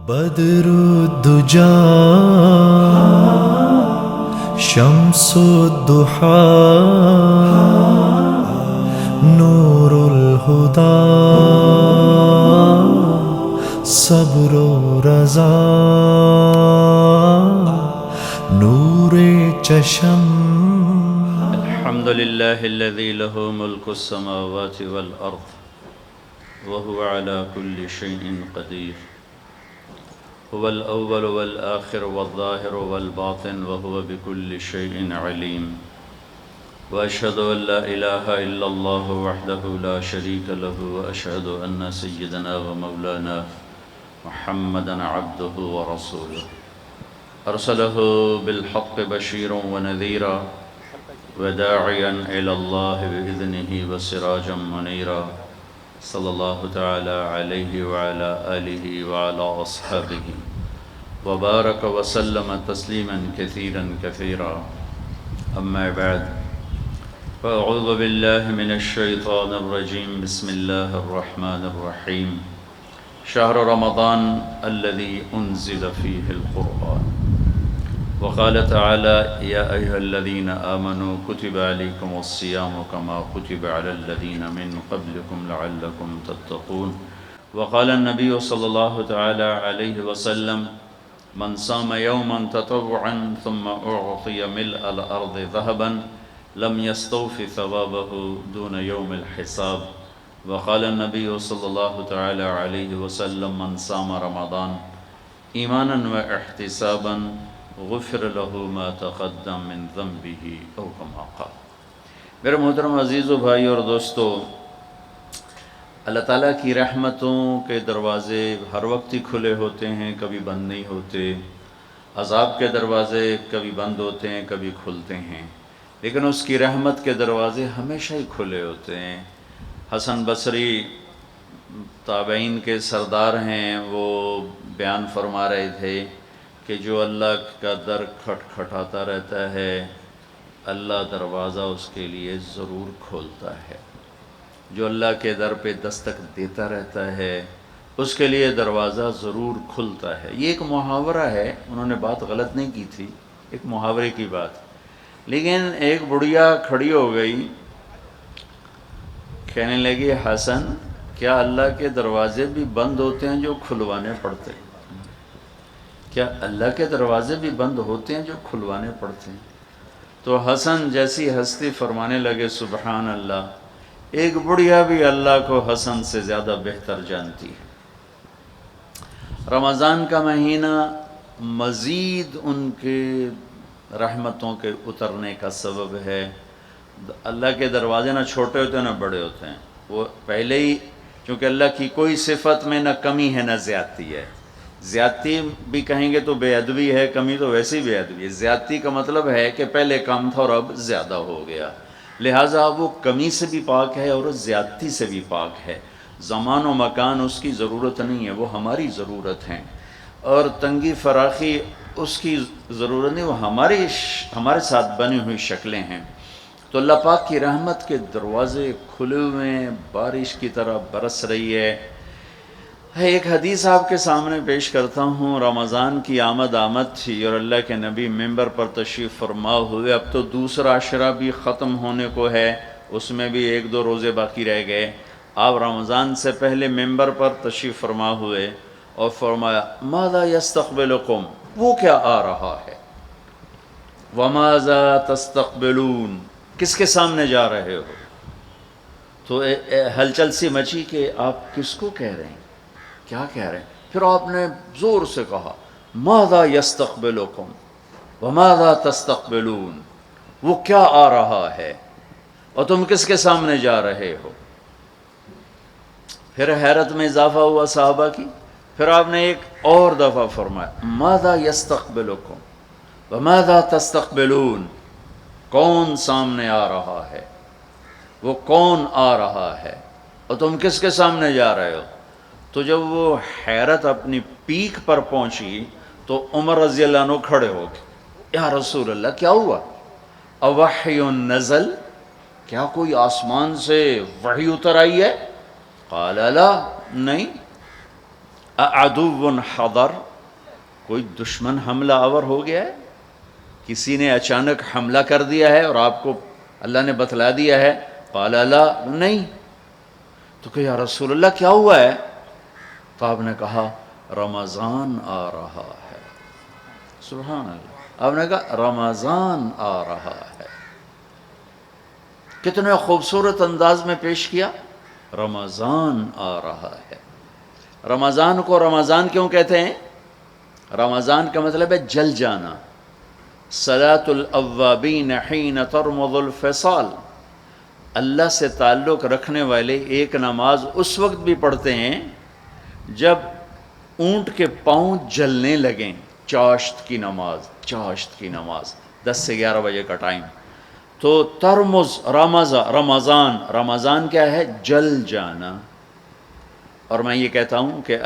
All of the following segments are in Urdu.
بدر الدجى شمس الضحى نور الهدى صبر رضا نور چشم. الحمد لله الذي له ملك السماوات والأرض وهو على كل شيء قدير. هو الأول والآخر والظاهر والباطن وهو بكل شيء عليم. وأشهد أن لا إله إلا الله وحده لا شريك له وأشهد أن سيدنا ومولانا محمدا عبده ورسوله أرسله بالحق بشيرا ونذيرا وداعيا إلى الله بإذنه وسراجا منيرا صلى الله تعالى عليه وعلى آله وعلى أصحابه وبارك وسلم تسليما كثيرا كثيرا. أما بعد فأعوذ بالله من الشيطان الرجيم. بسم الله الرحمن الرحيم. شهر رمضان الذي أنزل فيه القرآن. وقال تعالى يا أيها الذين آمنوا كتب عليكم الصيام كما كتب على الذين من قبلكم لعلكم تتقون. وقال النبي صلى الله تعالى عليه وسلم من صام يوما تطوعا ثم أعطي ملء الأرض ذهبا لم يستوف ثوابه دون يوم الحساب. وقال النبي صلى الله تعالى عليه وسلم من صام رمضان إيمانا واحتسابا غفر له ما تقدم من ذنبه او كما قال. میرے محترم عزیزو بھائی اور دوستو، اللہ تعالیٰ کی رحمتوں کے دروازے ہر وقت ہی کھلے ہوتے ہیں، کبھی بند نہیں ہوتے. عذاب کے دروازے کبھی بند ہوتے ہیں، کبھی کھلتے ہیں، لیکن اس کی رحمت کے دروازے ہمیشہ ہی کھلے ہوتے ہیں. حسن بصری تابعین کے سردار ہیں، وہ بیان فرما رہے تھے کہ جو اللہ کا در کھٹکھٹاتا رہتا ہے اللہ دروازہ اس کے لیے ضرور کھولتا ہے. جو اللہ کے در پہ دستک دیتا رہتا ہے اس کے لیے دروازہ ضرور کھلتا ہے. یہ ایک محاورہ ہے، انہوں نے بات غلط نہیں کی تھی، ایک محاورے کی بات. لیکن ایک بڑھیا کھڑی ہو گئی، کہنے لگی حسن کیا اللہ کے دروازے بھی بند ہوتے ہیں جو کھلوانے پڑتے ہیں؟ کیا اللہ کے دروازے بھی بند ہوتے ہیں جو کھلوانے پڑتے ہیں؟ تو حسن جیسی ہستی فرمانے لگے سبحان اللہ، ایک بڑھیا بھی اللہ کو حسن سے زیادہ بہتر جانتی ہے. رمضان کا مہینہ مزید ان کے رحمتوں کے اترنے کا سبب ہے. اللہ کے دروازے نہ چھوٹے ہوتے ہیں نہ بڑے ہوتے ہیں، وہ پہلے ہی، چونکہ اللہ کی کوئی صفت میں نہ کمی ہے نہ زیادتی ہے. زیادتی بھی کہیں گے تو بے ادبی ہے، کمی تو ویسے ہی بے ادبی ہے. زیادتی کا مطلب ہے کہ پہلے کم تھا اور اب زیادہ ہو گیا، لہٰذا وہ کمی سے بھی پاک ہے اور زیادتی سے بھی پاک ہے. زمان و مکان اس کی ضرورت نہیں ہے، وہ ہماری ضرورت ہیں. اور تنگی فراخی اس کی ضرورت نہیں، وہ ہمارے ساتھ بنی ہوئی شکلیں ہیں. تو اللہ پاک کی رحمت کے دروازے کھلے ہوئے ہیں، بارش کی طرح برس رہی ہے. ایک حدیث آپ کے سامنے پیش کرتا ہوں. رمضان کی آمد تھی اور اللہ کے نبی ممبر پر تشریف فرما ہوئے. اب تو دوسرا عشرہ بھی ختم ہونے کو ہے، اس میں بھی 1-2 روزے باقی رہ گئے. آپ رمضان سے پہلے ممبر پر تشریف فرما ہوئے اور فرمایا ماذا یستقبلکم، وہ کیا آ رہا ہے، وماذا تستقبلون، کس کے سامنے جا رہے ہو. تو ہلچل سی مچی کہ آپ کس کو کہہ رہے ہیں، کیا کہہ رہے ہیں. پھر آپ نے زور سے کہا ماذا یستقبلکم وماذا تستقبلون، وہ کیا آ رہا ہے اور تم کس کے سامنے جا رہے ہو. پھر حیرت میں اضافہ ہوا صحابہ کی. پھر آپ نے ایک اور دفعہ فرمایا ماذا یستقبلکم وماذا تستقبلون، کون سامنے آ رہا ہے، وہ کون آ رہا ہے اور تم کس کے سامنے جا رہے ہو. تو جب وہ حیرت اپنی پیک پر پہنچی تو عمر رضی اللہ عنہ کھڑے ہو گئے، یا رسول اللہ کیا ہوا، اوحی نزل، کیا کوئی آسمان سے وحی اتر آئی ہے؟ قال لا، نہیں. اعدو حضر، کوئی دشمن حملہ آور ہو گیا ہے، کسی نے اچانک حملہ کر دیا ہے اور آپ کو اللہ نے بتلا دیا ہے؟ قال لا، نہیں۔ تو کہ یا رسول اللہ کیا ہوا ہے؟ تو آپ نے کہا رمضان آ رہا ہے۔ سبحان اللہ، آپ نے کہا رمضان آ رہا ہے۔ کتنے خوبصورت انداز میں پیش کیا، رمضان آ رہا ہے۔ رمضان کو رمضان کیوں کہتے ہیں؟ رمضان کا مطلب ہے جل جانا۔ صلاۃ الاوابین حین ترمض الفصال، اللہ سے تعلق رکھنے والے ایک نماز اس وقت بھی پڑھتے ہیں جب اونٹ کے پاؤں جلنے لگیں۔ چاشت کی نماز، چاشت کی نماز 10 سے 11 بجے کا ٹائم۔ تو ترمز، رمضان، رمضان کیا ہے؟ جل جانا۔ اور میں یہ کہتا ہوں کہ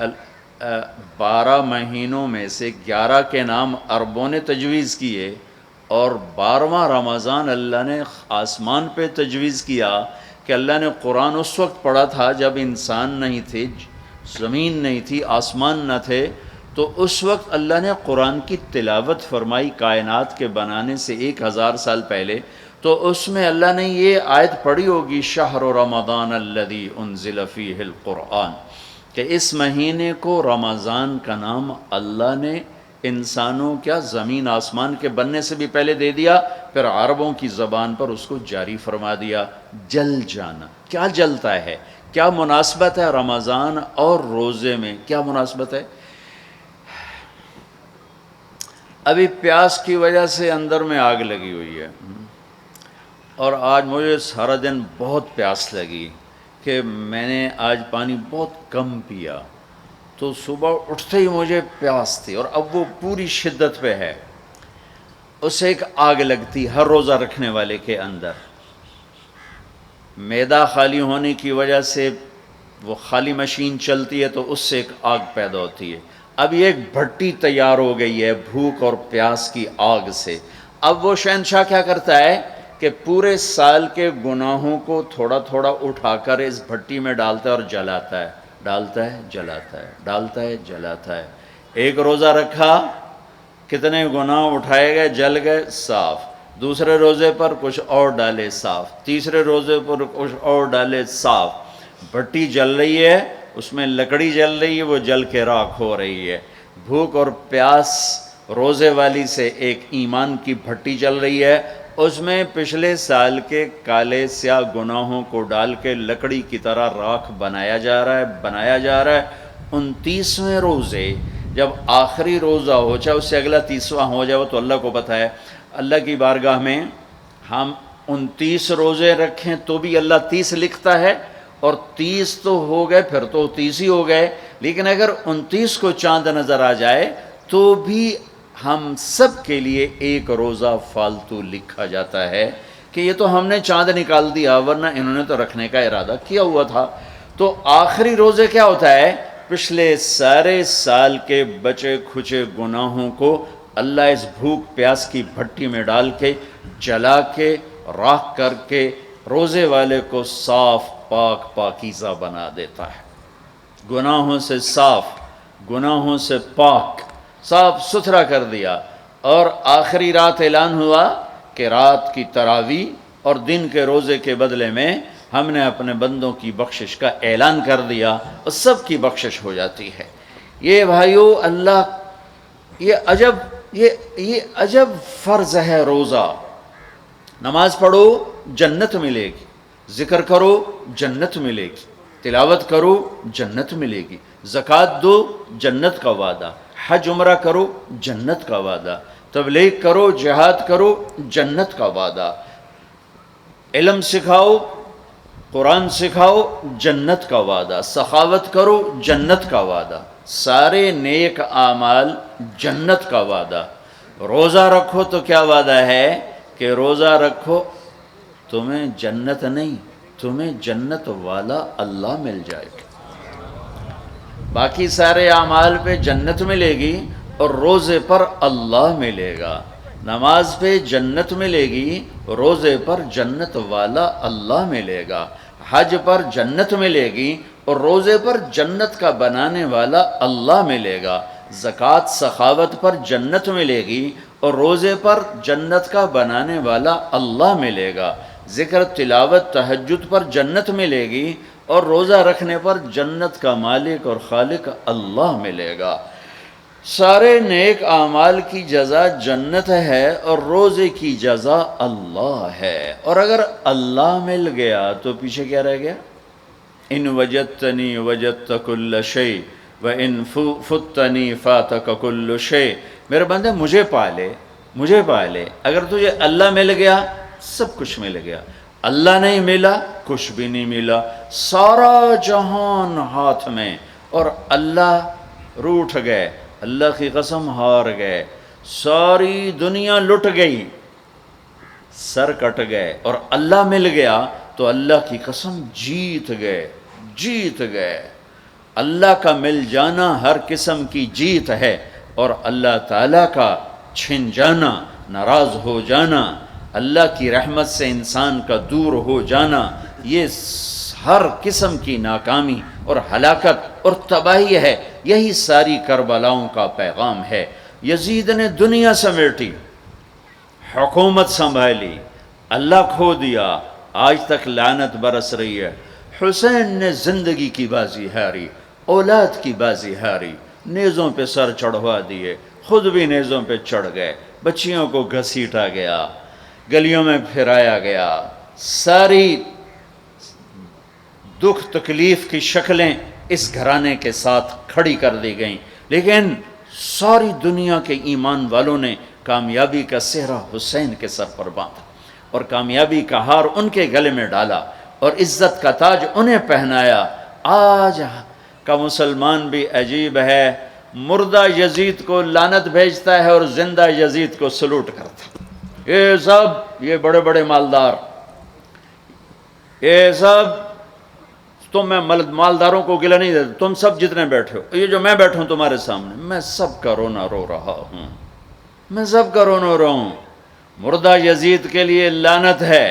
12 مہینوں میں سے 11 کے نام عربوں نے تجویز کیے، اور 12واں رمضان اللہ نے آسمان پہ تجویز کیا کہ اللہ نے قرآن اس وقت پڑھا تھا جب انسان نہیں تھے، زمین نہیں تھی، آسمان نہ تھے، تو اس وقت اللہ نے قرآن کی تلاوت فرمائی کائنات کے بنانے سے 1000 سال پہلے۔ تو اس میں اللہ نے یہ آیت پڑھی ہوگی شہر رمضان الذی انزل فیہ القرآن، کہ اس مہینے کو رمضان کا نام اللہ نے انسانوں کیا زمین آسمان کے بننے سے بھی پہلے دے دیا، پھر عربوں کی زبان پر اس کو جاری فرما دیا۔ جل جانا، کیا جلتا ہے؟ کیا مناسبت ہے رمضان اور روزے میں؟ کیا مناسبت ہے؟ ابھی پیاس کی وجہ سے اندر میں آگ لگی ہوئی ہے، اور آج مجھے سارا دن بہت پیاس لگی کہ میں نے آج پانی بہت کم پیا، تو صبح اٹھتے ہی مجھے پیاس تھی، اور اب وہ پوری شدت پہ ہے۔ اسے ایک آگ لگتی ہر روزہ رکھنے والے کے اندر۔ معدہ خالی ہونے کی وجہ سے وہ خالی مشین چلتی ہے تو اس سے ایک آگ پیدا ہوتی ہے۔ اب یہ ایک بھٹی تیار ہو گئی ہے بھوک اور پیاس کی آگ سے۔ اب وہ شہنشاہ کیا کرتا ہے کہ پورے سال کے گناہوں کو تھوڑا تھوڑا اٹھا کر اس بھٹی میں ڈالتا ہے اور جلاتا ہے، ڈالتا ہے جلاتا ہے، ڈالتا ہے جلاتا ہے۔ ایک روزہ رکھا، کتنے گناہ اٹھائے گئے، جل گئے، صاف۔ دوسرے روزے پر کچھ اور ڈالے، صاف۔ تیسرے روزے پر کچھ اور ڈالے، صاف۔ بھٹی جل رہی ہے، اس میں لکڑی جل رہی ہے، وہ جل کے راکھ ہو رہی ہے۔ بھوک اور پیاس روزے والی سے ایک ایمان کی بھٹی جل رہی ہے، اس میں پچھلے سال کے کالے سیاہ گناہوں کو ڈال کے لکڑی کی طرح راکھ بنایا جا رہا ہے، بنایا جا رہا ہے۔ 29ویں روزے جب آخری روزہ ہو، چاہے اس سے اگلا 30واں ہو جائے، وہ تو اللہ کو پتہ ہے۔ اللہ کی بارگاہ میں ہم 29 روزے رکھیں تو بھی اللہ 30 لکھتا ہے، اور 30 تو ہو گئے پھر تو 30 ہی ہو گئے، لیکن اگر 29 کو چاند نظر آ جائے تو بھی ہم سب کے لیے ایک روزہ فالتو لکھا جاتا ہے کہ یہ تو ہم نے چاند نکال دیا، ورنہ انہوں نے تو رکھنے کا ارادہ کیا ہوا تھا۔ تو آخری روزے کیا ہوتا ہے؟ پچھلے سارے سال کے بچے کھچے گناہوں کو اللہ اس بھوک پیاس کی بھٹی میں ڈال کے جلا کے راکھ کر کے روزے والے کو صاف پاک پاکیزہ بنا دیتا ہے، گناہوں سے صاف، گناہوں سے پاک، صاف ستھرا کر دیا۔ اور آخری رات اعلان ہوا کہ رات کی تراویح اور دن کے روزے کے بدلے میں ہم نے اپنے بندوں کی بخشش کا اعلان کر دیا، اور سب کی بخشش ہو جاتی ہے۔ یہ بھائیو اللہ، یہ عجب فرض ہے روزہ۔ نماز پڑھو جنت ملے گی، ذکر کرو جنت ملے گی، تلاوت کرو جنت ملے گی، زکوٰۃ دو جنت کا وعدہ، حج عمرہ کرو جنت کا وعدہ، تبلیغ کرو جہاد کرو جنت کا وعدہ، علم سکھاؤ قرآن سکھاؤ جنت کا وعدہ، سخاوت کرو جنت کا وعدہ، سارے نیک اعمال جنت کا وعدہ۔ روزہ رکھو تو کیا وعدہ ہے کہ روزہ رکھو تمہیں جنت نہیں، تمہیں جنت والا اللہ مل جائے گا۔ باقی سارے اعمال پہ جنت ملے گی اور روزے پر اللہ ملے گا۔ نماز پہ جنت ملے گی، روزے پر جنت والا اللہ ملے گا، حج پر جنت ملے گی، اور روزے پر جنت کا بنانے والا اللہ ملے گا، زکوٰۃ سخاوت پر جنت ملے گی اور روزے پر جنت کا بنانے والا اللہ ملے گا، ذکر تلاوت تہجد پر جنت ملے گی اور روزہ رکھنے پر جنت کا مالک اور خالق اللہ ملے گا۔ سارے نیک اعمال کی جزا جنت ہے اور روزے کی جزا اللہ ہے، اور اگر اللہ مل گیا تو پیچھے کیا رہ گیا؟ ان وجدتنی وجدت کل شیء وان فتنی فاتک کل شیء، میرے بندے مجھے پالے، مجھے پالے، اگر تجھے اللہ مل گیا سب کچھ مل گیا، اللہ نہیں ملا کچھ بھی نہیں ملا، سارا جہان ہاتھ میں اور اللہ روٹھ گئے، اللہ کی قسم ہار گئے، ساری دنیا لٹ گئی، سر کٹ گئے، اور اللہ مل گیا تو اللہ کی قسم جیت گئے، جیت گئے۔ اللہ کا مل جانا ہر قسم کی جیت ہے، اور اللہ تعالیٰ کا چھن جانا، ناراض ہو جانا، اللہ کی رحمت سے انسان کا دور ہو جانا، یہ ہر قسم کی ناکامی اور ہلاکت اور تباہی ہے۔ یہی ساری کربلاؤں کا پیغام ہے۔ یزید نے دنیا سمیٹی، حکومت سنبھالی، اللہ کھو دیا، آج تک لعنت برس رہی ہے۔ حسین نے زندگی کی بازی ہاری، اولاد کی بازی ہاری، نیزوں پہ سر چڑھوا دیے، خود بھی نیزوں پہ چڑھ گئے، بچیوں کو گھسیٹا گیا، گلیوں میں پھرایا گیا، ساری دکھ تکلیف کی شکلیں اس گھرانے کے ساتھ کھڑی کر دی گئیں، لیکن ساری دنیا کے ایمان والوں نے کامیابی کا صحرا حسین کے سر پر باندھا اور کامیابی کا ہار ان کے گلے میں ڈالا اور عزت کا تاج انہیں پہنایا۔ آج کا مسلمان بھی عجیب ہے، مردہ یزید کو لعنت بھیجتا ہے اور زندہ یزید کو سلوٹ کرتا۔ یہ سب، یہ بڑے بڑے مالدار، یہ سب تم، میں مالداروں کو گلہ نہیں دیتا، تم سب جتنے بیٹھے ہو، یہ جو میں بیٹھا ہوں تمہارے سامنے، میں سب کا رونا رو رہا ہوں، میں سب کا رونا رو رہا ہوں۔ مردہ یزید کے لیے لعنت ہے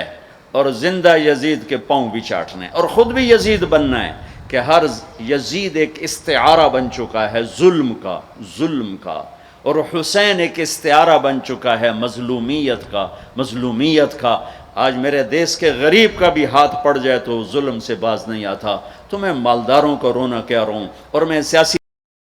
اور زندہ یزید کے پاؤں بھی چاٹنے، اور خود بھی یزید بننا ہے کہ ہر یزید ایک استعارہ بن چکا ہے ظلم کا، ظلم کا، اور حسین ایک استعارہ بن چکا ہے مظلومیت کا، مظلومیت کا۔ آج میرے دیس کے غریب کا بھی ہاتھ پڑ جائے تو ظلم سے باز نہیں آتا، تو میں مالداروں کا رونا کیا روں، اور میں سیاسی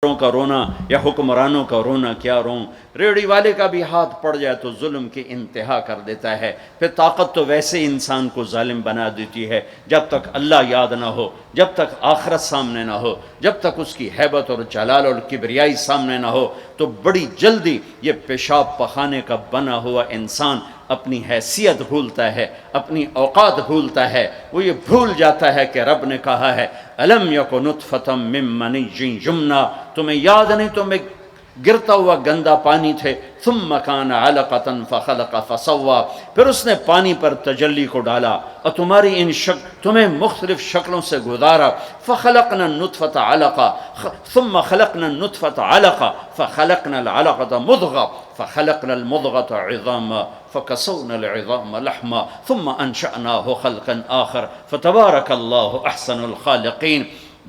کا رونا یا حکمرانوں کا رونا کیا روں، ریڑھی والے کا بھی ہاتھ پڑ جائے تو ظلم کی انتہا کر دیتا ہے۔ پھر طاقت تو ویسے انسان کو ظالم بنا دیتی ہے، جب تک اللہ یاد نہ ہو، جب تک آخرت سامنے نہ ہو، جب تک اس کی ہیبت اور جلال اور کبریائی سامنے نہ ہو، تو بڑی جلدی یہ پیشاب پخانے کا بنا ہوا انسان اپنی حیثیت بھولتا ہے، اپنی اوقات بھولتا ہے، وہ یہ بھول جاتا ہے کہ رب نے کہا ہے الم یک نطفۃ من منی یمنی، تمہیں یاد نہیں تم ایک گرتا ہوا گندا پانی تھے، ثم کان علقۃ فخلق فسوی، پھر اس نے پانی پر تجلی کو ڈالا اور تمہاری تمہیں مختلف شکلوں سے گزارا، فخلقنا النطفۃ علقہ ثم خلقنا النطفۃ علقہ فخلقنا العلقۃ مضغہ فخلقنا المضغۃ عظاما فکسونا العظام لحما ثم انشأناہ خلقا آخر فتبارک اللہ احسن الخالقین۔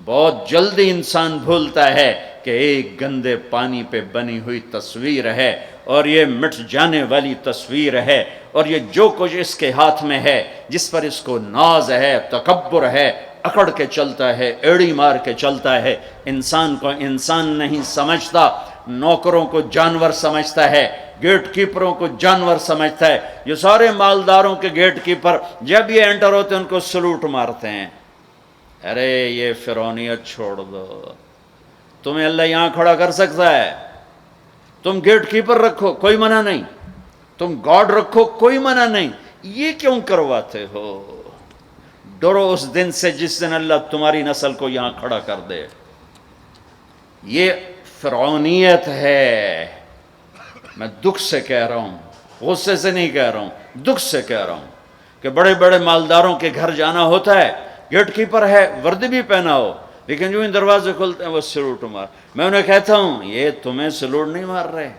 بہت جلدی انسان بھولتا ہے کہ ایک گندے پانی پہ بنی ہوئی تصویر ہے اور یہ مٹ جانے والی تصویر ہے، اور یہ جو کچھ اس کے ہاتھ میں ہے، جس پر اس کو ناز ہے، تکبر ہے، اکڑ کے چلتا ہے، ایڑی مار کے چلتا ہے، انسان کو انسان نہیں سمجھتا، نوکروں کو جانور سمجھتا ہے، گیٹ کیپروں کو جانور سمجھتا ہے۔ یہ سارے مالداروں کے گیٹ کیپر جب یہ انٹر ہوتے ہیں ان کو سلوٹ مارتے ہیں۔ ارے یہ فرعونیت چھوڑ دو، تمہیں اللہ یہاں کھڑا کر سکتا ہے، تم گیٹ کیپر رکھو کوئی منع نہیں، تم گارڈ رکھو کوئی منع نہیں، یہ کیوں کرواتے ہو؟ ڈرو اس دن سے جس دن اللہ تمہاری نسل کو یہاں کھڑا کر دے۔ یہ فرعونیت ہے، میں دکھ سے کہہ رہا ہوں، غصے سے نہیں کہہ رہا ہوں، دکھ سے کہہ رہا ہوں کہ بڑے بڑے مالداروں کے گھر جانا ہوتا ہے، گیٹ کیپر ہے، وردی بھی پہنا ہو، لیکن جو ان دروازے کھلتے ہیں وہ سلوٹ مار۔ میں انہیں کہتا ہوں یہ تمہیں سلوٹ نہیں مار رہے،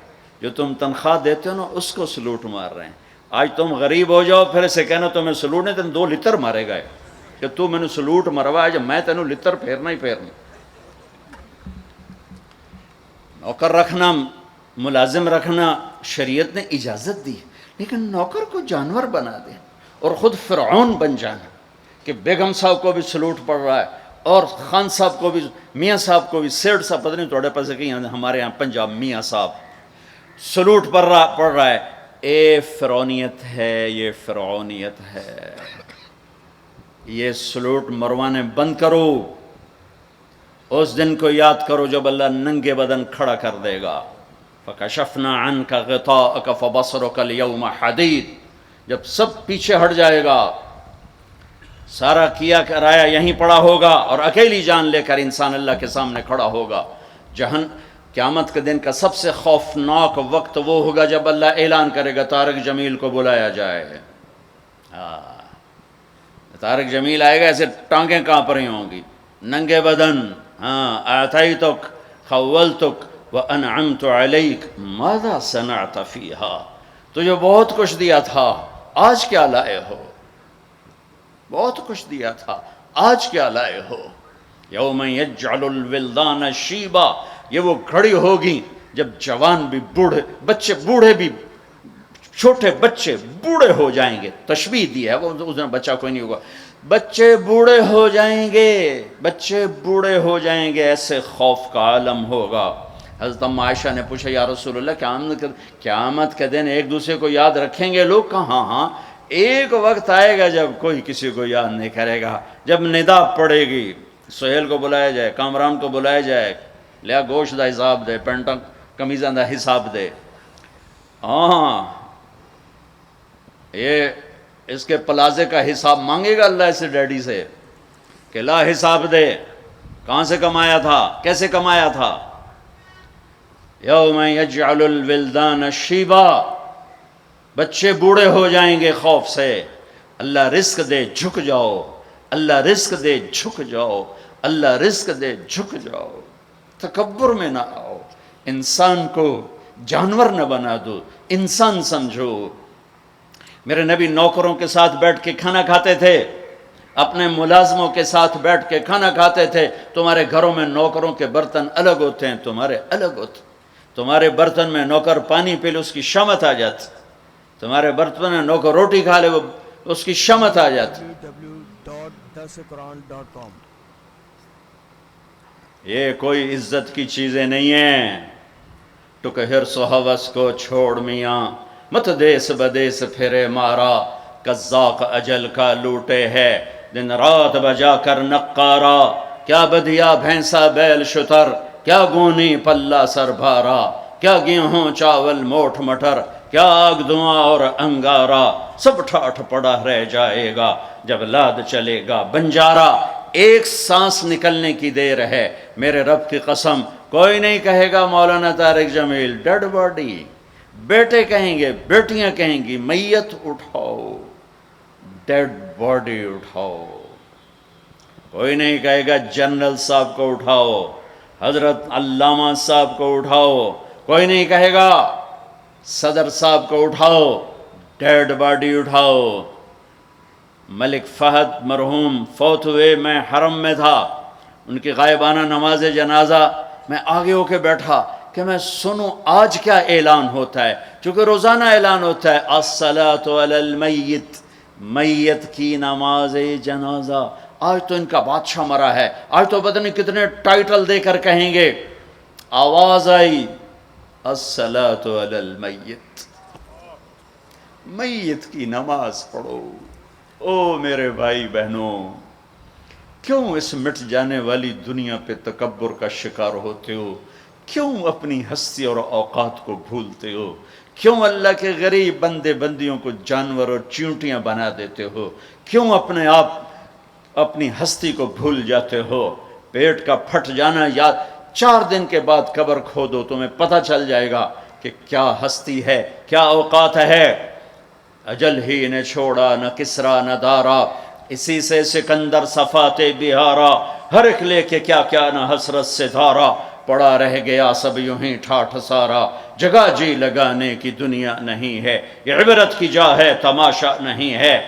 جو تم تنخواہ دیتے ہو نا اس کو سلوٹ مار رہے ہیں۔ آج تم غریب ہو جاؤ پھر اسے کہنا تمہیں سلوٹ نہیں، تم 2 لتر مارے گئے، کہ تو میں نے سلوٹ مروا جب میں تینوں لتر پھیرنا ہی پھیرنا. نوکر رکھنا، ملازم رکھنا شریعت نے اجازت دی، لیکن نوکر کو جانور بنا دے اور خود فرعون بن جانا کہ بیگم صاحب کو بھی سلوٹ پڑ رہا ہے اور خان صاحب کو بھی، میاں صاحب کو بھی، سیٹھ صاحب پتہ نہیں توڑے پاس کہیں ہمارے یہاں پنجاب میاں صاحب سلوٹ پڑ رہا ہے. اے فرعونیت ہے، یہ فرعونیت ہے. یہ سلوٹ مروانے بند کرو. اس دن کو یاد کرو جب اللہ ننگے بدن کھڑا کر دے گا. فَكَشَفْنَا عَنْكَ غِطَاءَكَ فَبَصَرُكَ الْيَوْمَ حَدِيدٌ. جب سب پیچھے ہٹ جائے گا، سارا کیا کرایا یہیں پڑا ہوگا اور اکیلی جان لے کر انسان اللہ کے سامنے کھڑا ہوگا. قیامت کے دن کا سب سے خوفناک وقت وہ ہوگا جب اللہ اعلان کرے گا طارق جمیل کو بلایا جائے. طارق جمیل آئے گا، ایسے ٹانگیں کانپ رہی ہوں گی، ننگے بدن. آتیتک خولتک وانعمت علیک ماذا صنعت فیہا. تجھے بہت کچھ دیا تھا، آج کیا لائے ہو؟ بہت کچھ دیا تھا، آج کیا لائے ہو؟ یوم یجعل الولدان شیبا. یہ وہ گھڑی ہوگی جب جوان بھی بچے بوڑھے بھی، چھوٹے بچے بوڑھے ہو جائیں گے. تشبیہ دی ہے، وہ اس دن بچہ کوئی نہیں ہوگا. بچے بوڑھے ہو جائیں گے، بچے بوڑھے ہو جائیں گے، ایسے خوف کا عالم ہوگا. حضرت ام عائشہ نے پوچھا یا رسول اللہ قیامت کے دن ایک دوسرے کو یاد رکھیں گے لوگ؟ کہاں؟ ہاں ایک وقت آئے گا جب کوئی کسی کو یاد نہیں کرے گا. جب ندا پڑے گی، سہیل کو بلایا جائے، کامران کو بلایا جائے، لیا گوشت دا حساب دے، پینٹا کمیزاں دا حساب دے. ہاں یہ اس کے پلازے کا حساب مانگے گا اللہ سے ڈیڈی سے کہ لا حساب دے، کہاں سے کمایا تھا، کیسے کمایا تھا. یوم یجعل الولدان شیبا. بچے بوڑھے ہو جائیں گے خوف سے. اللہ رزق دے جھک جاؤ، اللہ رزق دے جھک جاؤ، اللہ رزق دے جھک جاؤ. تکبر میں نہ آؤ، انسان کو جانور نہ بنا دو، انسان سمجھو. میرے نبی نوکروں کے ساتھ بیٹھ کے کھانا کھاتے تھے، اپنے ملازموں کے ساتھ بیٹھ کے کھانا کھاتے تھے. تمہارے گھروں میں نوکروں کے برتن الگ ہوتے ہیں، تمہارے الگ ہوتے. تمہارے برتن میں نوکر پانی پی لے اس کی شمت آ جاتی، تمہارے برتن میں نوکر روٹی کھا لے وہ اس کی شمت آ جاتی. www.darsequran.com. یہ کوئی عزت کی چیزیں نہیں ہیں. ٹک حرص و ہوس کو چھوڑ میاں، مت دیس بدیس پھرے مارا. قزاق اجل کا لوٹے ہے دن رات بجا کر نقارا. کیا بدیا بھینسا بیل شتر، کیا گونی پلہ سر بھارا. کیا گیہوں چاول موٹھ مٹر، کیا آگ دھواں اور انگارا. سب ٹھاٹھ پڑا رہ جائے گا جب لاد چلے گا بنجارا. ایک سانس نکلنے کی دیر ہے، میرے رب کی قسم کوئی نہیں کہے گا مولانا طارق جمیل ڈیڈ باڈی. بیٹے کہیں گے، بیٹیاں کہیں گی میت اٹھاؤ، ڈیڈ باڈی اٹھاؤ. کوئی نہیں کہے گا جنرل صاحب کو اٹھاؤ، حضرت علامہ صاحب کو اٹھاؤ. کوئی نہیں کہے گا صدر صاحب کو اٹھاؤ، ڈیڈ باڈی اٹھاؤ. ملک فہد مرحوم فوت ہوئے، میں حرم میں تھا، ان کی غائبانہ نماز جنازہ میں آگے ہو کے بیٹھا کہ میں سنوں آج کیا اعلان ہوتا ہے. چونکہ روزانہ اعلان ہوتا ہے الصلاۃ علی المیت، میت کی نماز جنازہ. آج تو ان کا بادشاہ مرا ہے، آج تو پتہ نہیں کتنے ٹائٹل دے کر کہیں گے. آواز آئی الصلاۃ علی المیت، میت کی نماز پڑھو. او میرے بھائی بہنوں، کیوں اس مٹ جانے والی دنیا پہ تکبر کا شکار ہوتے ہو؟ کیوں اپنی ہستی اور اوقات کو بھولتے ہو؟ کیوں اللہ کے غریب بندے بندیوں کو جانور اور چیونٹیاں بنا دیتے ہو؟ کیوں اپنے آپ اپنی ہستی کو بھول جاتے ہو؟ پیٹ کا پھٹ جانا یاد، 4 دن کے بعد قبر کھودو تمہیں پتہ چل جائے گا کہ کیا ہستی ہے، کیا اوقات ہے. اجل ہی نے چھوڑا نہ کسرا نہ دارا، اسی سے سکندر صفات بہارا. ہر ایک لے کے کیا کیا نہ حسرت سے دھارا، پڑا رہ گیا سب یوں ہی ٹھاٹھ سارا. جگہ جی لگانے کی دنیا نہیں ہے، یہ عبرت کی جا ہے تماشا نہیں ہے.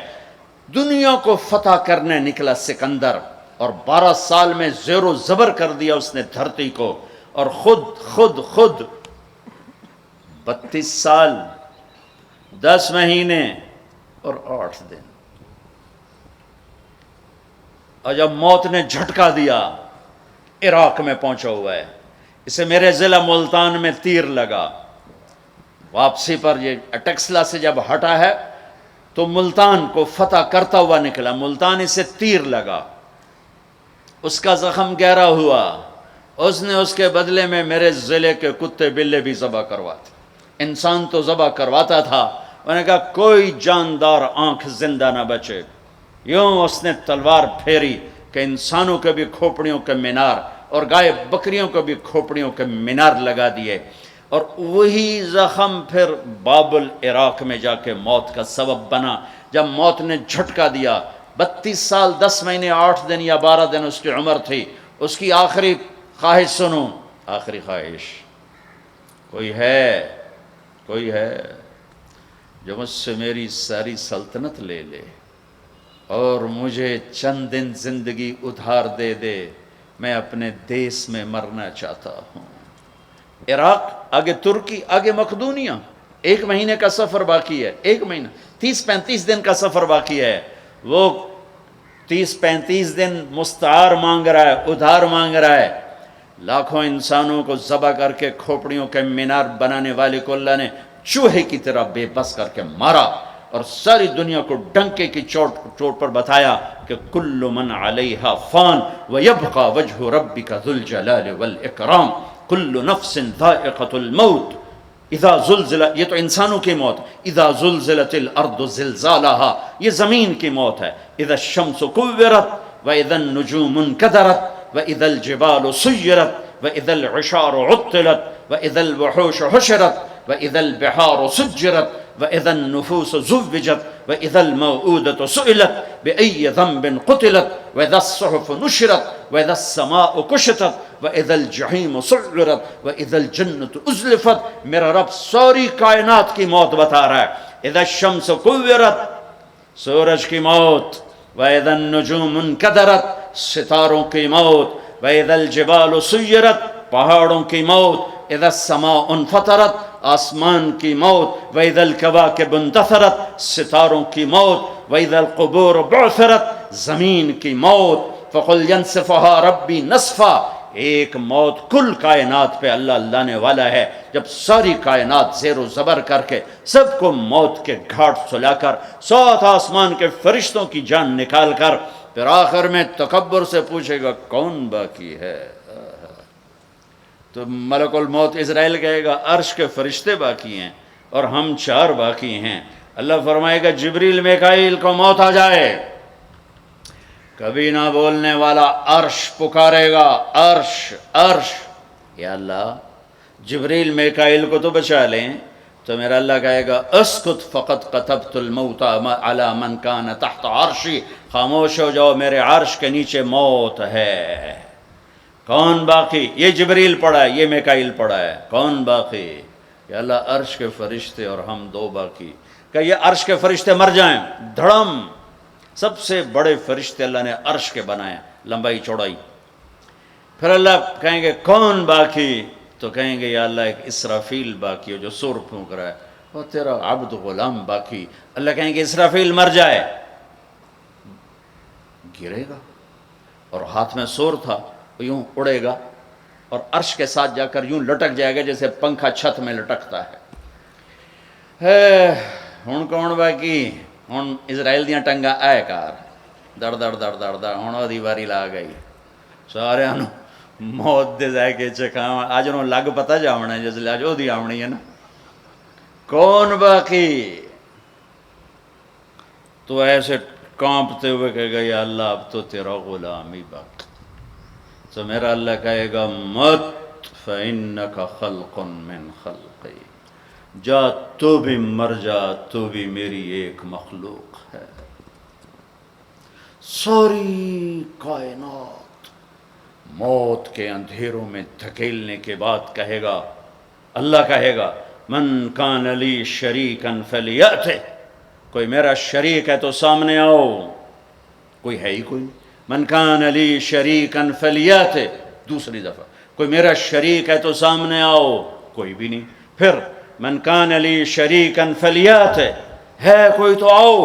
دنیا کو فتح کرنے نکلا سکندر، اور 12 سال میں زیر و زبر کر دیا اس نے دھرتی کو، اور خود 32 سال 10 مہینے اور 8 دن، اور جب موت نے جھٹکا دیا عراق میں پہنچا ہوا ہے، اسے میرے ضلع ملتان میں تیر لگا، واپسی پر یہ اٹکسلا سے جب ہٹا ہے تو ملتان کو فتح کرتا ہوا نکلا، ملتان اسے تیر لگا، اس کا زخم گہرا ہوا، اس نے اس کے بدلے میں میرے ضلع کے کتے بلے بھی ذبح کرواتے، انسان تو ذبح کرواتا تھا، انہوں نے کہا کوئی جاندار آنکھ زندہ نہ بچے، یوں اس نے تلوار پھیری کہ انسانوں کے بھی کھوپڑیوں کے مینار اور گائے بکریوں کو بھی کھوپڑیوں کے مینار لگا دیے، اور وہی زخم پھر بابل عراق میں جا کے موت کا سبب بنا، جب موت نے جھٹکا دیا۔ 32 سال 10 مہینے 8 دن یا 12 دن اس کی عمر تھی، اس کی آخری خواہش سنو، آخری خواہش، کوئی ہے جو مجھ سے میری ساری سلطنت لے لے اور مجھے چند دن زندگی ادھار دے دے، میں اپنے دیس میں مرنا چاہتا ہوں۔ عراق، آگے ترکی، آگے مقدونیہ، 1 مہینے کا سفر باقی ہے، 1 مہینہ 30-35 دن کا سفر باقی ہے، وہ 30-35 دن مستعار مانگ رہا ہے، ادھار مانگ رہا ہے، لاکھوں انسانوں کو ذبح کر کے کھوپڑیوں کے مینار بنانے والے کو اللہ نے چوہے کی طرح بے بس کر کے مارا، اور ساری دنیا کو ڈنکے کی چوٹ پر بتایا کہ کل من علیہا فان ویبقى وجہ ربک ذو الجلال والاکرام، کل نفس ذائقۃ الموت اذا زلزل، یہ تو انسانوں کی موت، اذا زلزلت الارض زلزالها، یہ زمین کی موت ہے، اذا الشمس کورت واذا النجوم انکدرت واذا الجبال سیرت واذا العشار عطلت واذا الوحوش حشرت واذا البحار سجرت واذا النفوس زوجت واذا الموءودة سئلت بأي ذنب قتلت واذا الصحف نشرت واذا السماء كشطت واذا الجحيم سعرت واذا الجنة ازلفت۔ میرا رب ساری کائنات کی موت بتا رہا ہے، اذا الشمس کورت، سورج کی موت، واذا النجوم انکدرت، ستاروں کی موت، واذا الجبال سیرت، پہاڑوں کی موت، اذا السماء انفطرت، آسمان کی موت، وَإِذَا الْكَوَاكِبُ انتثرت، ستاروں کی موت، وَإِذَا الْقُبُورُ بُعْثِرَتْ، زمین کی موت، فَقُلْ يَنْسِفُهَا رَبِّي نَصْفًا، ایک موت کل کائنات پہ اللہ لانے والا ہے، جب ساری کائنات زیر و زبر کر کے سب کو موت کے گھاٹ سلا کر 7 آسمان کے فرشتوں کی جان نکال کر پھر آخر میں تکبر سے پوچھے گا کون باقی ہے، تو ملک الموت اسرائیل کہے گا عرش کے فرشتے باقی ہیں اور ہم 4 باقی ہیں۔ اللہ فرمائے گا جبریل میکائیل کو موت آ جائے، کبھی نہ بولنے والا عرش پکارے گا، عرش، یا اللہ جبریل میکائیل کو تو بچا لیں، تو میرا اللہ کہے گا اسکت فقط کتبت الموت علی من کان تحت عرشی، خاموش ہو جاؤ میرے عرش کے نیچے موت ہے۔ کون باقی؟ یہ جبریل پڑا ہے، یہ میکائیل پڑا ہے، کون باقی؟ یا اللہ عرش کے فرشتے اور ہم 2 باقی۔ کہ یہ عرش کے فرشتے مر جائیں، دھڑم، سب سے بڑے فرشتے اللہ نے عرش کے بنائے، لمبائی چوڑائی۔ پھر اللہ کہیں گے کون باقی؟ تو کہیں گے یا اللہ ایک اسرافیل باقی ہے جو سور پھونک رہا ہے، اور تیرا عبد غلام باقی۔ اللہ کہیں گے اسرافیل مر جائے، گرے گا اور ہاتھ میں سور تھا، یوں اڑے گا اور عرش کے ساتھ جا کر یوں لٹک جائے گا جیسے پنکھا چھت میں لٹکتا ہے۔ ہن کون باقی؟ ہن اسرائیل دیاں ٹنگاں آئے کار دڑ دڑ دڑ دڑ دڑ، ہن وہ دی واری لا گئی، سارے نو موت دے ذائقے چکھاواں، اج نو لگ پتہ جاونا جس لے اج او دی آونی ہے نا، کون باقی؟ تو ایسے کانپتے ہوئے کہے گا یا اللہ اب تو تیرا غلام ہی باقی۔ تو میرا اللہ کہے گا مت فَإِنَّكَ خَلْقٌ مِّن خَلْقِي، جا تو بھی مر جا، تو بھی میری ایک مخلوق ہے۔ ساری کائنات موت کے اندھیروں میں دھکیلنے کے بعد کہے گا، اللہ کہے گا من کان لی شریکا فلیأتہ، کوئی میرا شریک ہے تو سامنے آؤ، کوئی ہے ہی کوئی نہیں۔ من کان لی شریکن فلیات، دوسری دفعہ کوئی میرا شریک ہے تو سامنے آؤ، کوئی بھی نہیں۔ پھر من کان لی شریکن فلیات، ہے کوئی تو آؤ۔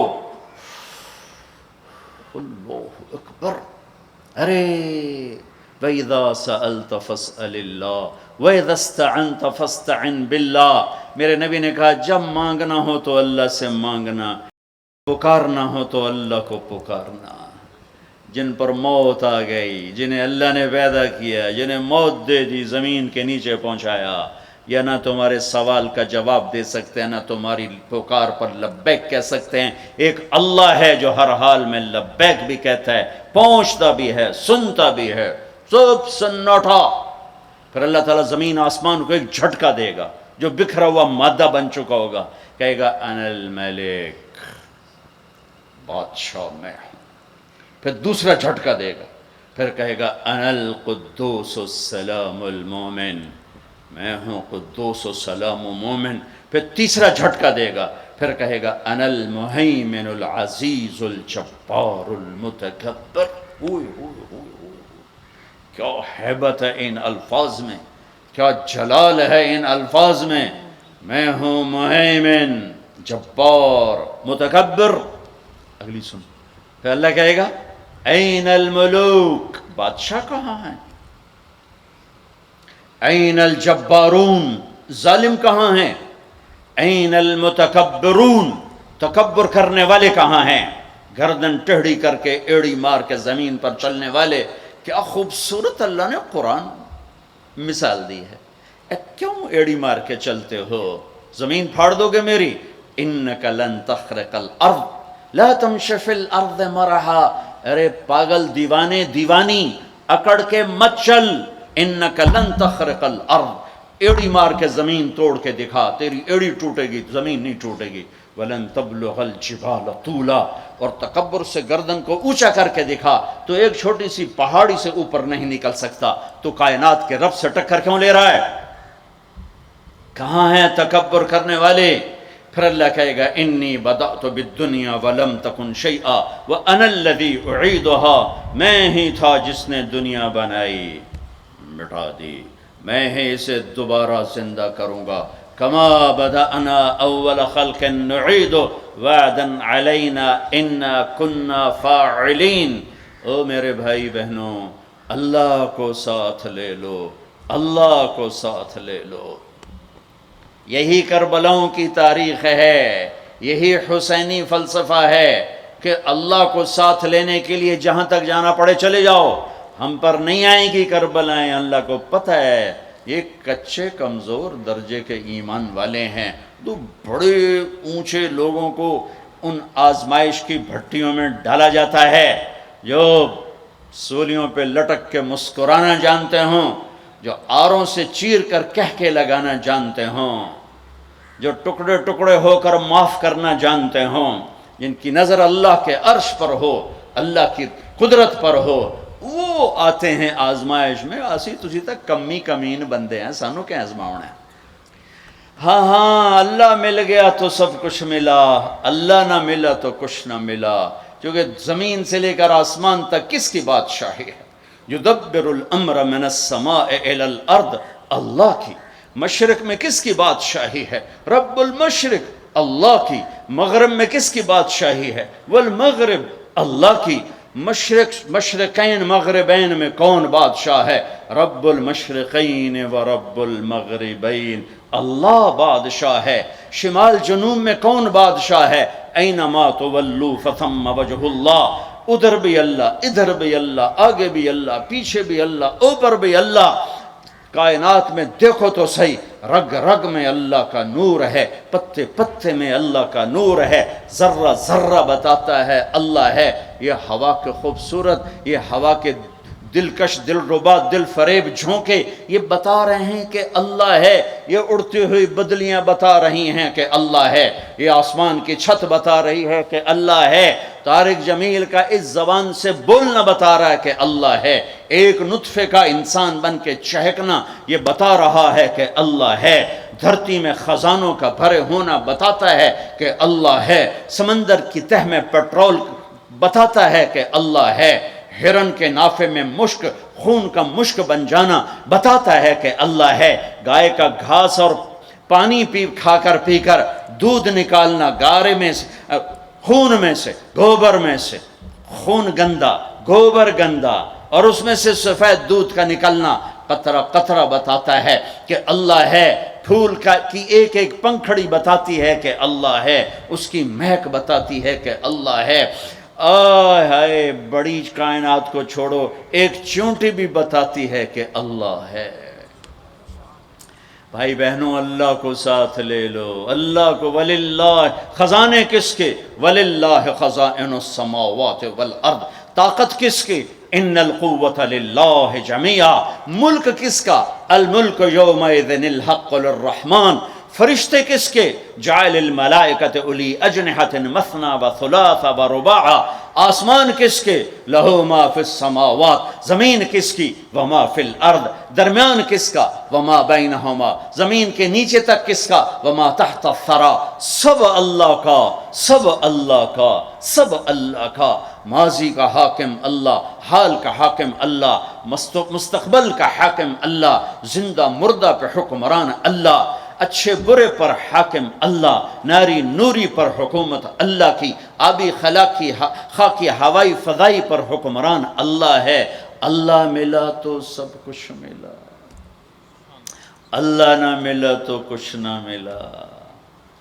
اللہ اکبر۔ ارے وَإِذَا سَأَلْتَ فَاسْأَلِ اللَّهِ وَإِذَا اسْتَعَنْتَ فَاسْتَعِنْ بِاللَّهِ۔ میرے نبی نے کہا جب مانگنا ہو تو اللہ سے مانگنا، پکارنا ہو تو اللہ کو پکارنا۔ جن پر موت آ گئی، جنہیں اللہ نے پیدا کیا، جنہیں موت دے دی، زمین کے نیچے پہنچایا، یا نہ تمہارے سوال کا جواب دے سکتے ہیں، نہ تمہاری پکار پر لبیک کہہ سکتے ہیں۔ ایک اللہ ہے جو ہر حال میں لبیک بھی کہتا ہے، پہنچتا بھی ہے، سنتا بھی ہے، سب سناٹا۔ پھر اللہ تعالیٰ زمین آسمان کو ایک جھٹکا دے گا، جو بکھرا ہوا مادہ بن چکا ہوگا، کہے گا انا الملک، بادشاہ میں ہوں۔ پھر دوسرا جھٹکا دے گا، پھر کہے گا انا القدوس السلام المومن، میں ہوں قدوس و سلام و مومن۔ پھر تیسرا جھٹکا دے گا، پھر کہے گا انا المہیمن العزیز الجبار المتکبر۔ اوئے اوئے اوئے اوئے، کیا ہیبت ہے ان الفاظ میں، کیا جلال ہے ان الفاظ میں۔ میں ہوں مہیمن، جبار، متکبر۔ اگلی سن، پھر اللہ کہے گا این الملوک، بادشاہ کہاں ہیں؟ این الجبارون، ظالم کہاں ہیں؟ این المتکبرون، تکبر کرنے والے کہاں ہیں؟ گردن ٹیڑھی کر کے، ایڑی مار کے زمین پر چلنے والے۔ کیا خوبصورت اللہ نے قرآن مثال دی ہے۔ کیوں ایڑی مار کے چلتے ہو؟ زمین پھاڑ دو گے میری؟ انک لن تخرق الارض لا تمشی فی الارض مرحا۔ ارے پاگل، دیوانے، دیوانی، اکڑ کے مت چل۔ انک لن تخرق الارض، ایڑی مار کے زمین توڑ کے دکھا، تیری ایڑی ٹوٹے گی، زمین نہیں ٹوٹے گی۔ ولن تبلغ الجبال طولا، اور تکبر سے گردن کو اونچا کر کے دکھا تو ایک چھوٹی سی پہاڑی سے اوپر نہیں نکل سکتا، تو کائنات کے رب سے ٹکر کیوں لے رہا ہے؟ کہاں ہیں تکبر کرنے والے؟ پھر اللہ کہے گا انی بدأت بالدنیا ولم تکن شیئا وانا الذی اعیدها، میں ہی تھا جس نے دنیا بنائی، مٹا دی، میں ہی اسے دوبارہ زندہ کروں گا۔ کما بدأنا اول خلق نعید وعدا علینا انا کنا فاعلین۔ او میرے بھائی بہنوں، اللہ کو ساتھ لے لو، اللہ کو ساتھ لے لو۔ یہی کربلاؤں کی تاریخ ہے، یہی حسینی فلسفہ ہے کہ اللہ کو ساتھ لینے کے لیے جہاں تک جانا پڑے چلے جاؤ، ہم پر نہیں آئیں گی کربلائیں۔ اللہ کو پتہ ہے یہ کچے کمزور درجے کے ایمان والے ہیں، تو بڑے اونچے لوگوں کو ان آزمائش کی بھٹیوں میں ڈالا جاتا ہے، جو سولیوں پہ لٹک کے مسکرانا جانتے ہوں، جو آروں سے چیر کر کہہ کے لگانا جانتے ہوں، جو ٹکڑے ٹکڑے ہو کر معاف کرنا جانتے ہوں، جن کی نظر اللہ کے عرش پر ہو، اللہ کی قدرت پر ہو، وہ آتے ہیں آزمائش میں۔ اسی تسی تک کمی کمین بندے ہیں، سانو کیا آزماؤنا ہے؟ ہاں ہاں، اللہ مل گیا تو سب کچھ ملا، اللہ نہ ملا تو کچھ نہ ملا، کیونکہ زمین سے لے کر آسمان تک کس کی بادشاہی ہے؟ یدبر الامر من السماء الى الارض، اللہ کی۔ مشرق میں کس کی بادشاہی ہے؟ رب المشرق، اللہ کی۔ مغرب میں کس کی بادشاہی ہے؟ والمغرب، اللہ کی۔ مشرقین مغربین میں کون بادشاہ ہے؟ رب المشرقین و رب المغربین، اللہ بادشاہ ہے۔ شمال جنوب میں کون بادشاہ ہے؟ اینما تولوا فثم وجہ اللہ، ادھر بھی اللہ، ادھر بھی اللہ، آگے بھی اللہ، پیچھے بھی اللہ، اوپر بھی اللہ۔ کائنات میں دیکھو تو صحیح، رگ رگ میں اللہ کا نور ہے، پتے پتے میں اللہ کا نور ہے، ذرہ ذرہ بتاتا ہے اللہ ہے۔ یہ ہوا کے خوبصورت، یہ ہوا کے دلکش، دلربا، دل فریب جھونکے یہ بتا رہے ہیں کہ اللہ ہے۔ یہ اڑتی ہوئی بدلیاں بتا رہی ہیں کہ اللہ ہے۔ یہ آسمان کی چھت بتا رہی ہے کہ اللہ ہے۔ طارق جمیل کا اس زبان سے بولنا بتا رہا ہے کہ اللہ ہے۔ ایک نطفے کا انسان بن کے چہکنا یہ بتا رہا ہے کہ اللہ ہے۔ دھرتی میں خزانوں کا بھرے ہونا بتاتا ہے کہ اللہ ہے، سمندر کی تہ میں پیٹرول بتاتا ہے کہ اللہ ہے، ہرن کے نافے میں مشک، خون کا مشک بن جانا بتاتا ہے کہ اللہ ہے، گائے کا گھاس اور پانی کھا کر پی کر دودھ نکالنا، گارے میں سے، خون میں سے، گوبر میں سے، خون گندا، گوبر گندا، اور اس میں سے سفید دودھ کا نکلنا قطرہ قطرہ بتاتا ہے کہ اللہ ہے، پھول کی ایک ایک پنکھڑی بتاتی ہے کہ اللہ ہے، اس کی مہک بتاتی ہے کہ اللہ ہے۔ آہ ہائے، بڑی کائنات کو چھوڑو، ایک چونٹی بھی بتاتی ہے کہ اللہ ہے۔ بھائی بہنوں، اللہ کو ساتھ لے لو، اللہ کو۔ وللہ، خزانے کس کے؟ وللہ خزائن السماوات والارض، طاقت کس کی؟ ان القوة للہ جمیعا، ملک کس کا؟ الملک یومئذ الحق للرحمن، فرشتے کس کے؟ جعل الملائکۃ اولی اجنحۃ مثنی وثلاث ورباع، آسمان کس کے؟ لہو ما فی السماوات، زمین کس کی؟ وما فی الارض، درمیان کس کا؟ وما بینہما، زمین کے نیچے تک کس کا؟ وما تحت الثری، سب اللہ کا، سب اللہ کا، سب اللہ کا۔ ماضی کا حاکم اللہ، حال کا حاکم اللہ، مستقبل کا حاکم اللہ، زندہ مردہ پہ حکمران اللہ، اچھے برے پر حاکم اللہ، ناری نوری پر حکومت اللہ کی، آبی خاکی ہوائی فضائی پر حکمران اللہ ہے۔ اللہ ملا تو سب کچھ ملا، اللہ نہ ملا تو کچھ نہ ملا۔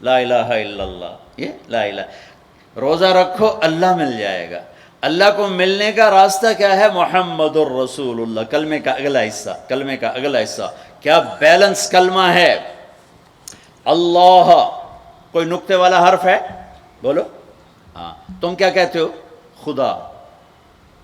لا الہ الا اللہ، یہ لا الہ۔ روزہ رکھو، اللہ مل جائے گا۔ اللہ کو ملنے کا راستہ کیا ہے؟ محمد الرسول اللہ، کلمے کا اگلا حصہ، کلمے کا اگلا حصہ۔ کیا بیلنس کلمہ ہے؟ اللہ، کوئی نقطے والا حرف ہے؟ بولو۔ ہاں، تم کیا کہتے ہو؟ خدا۔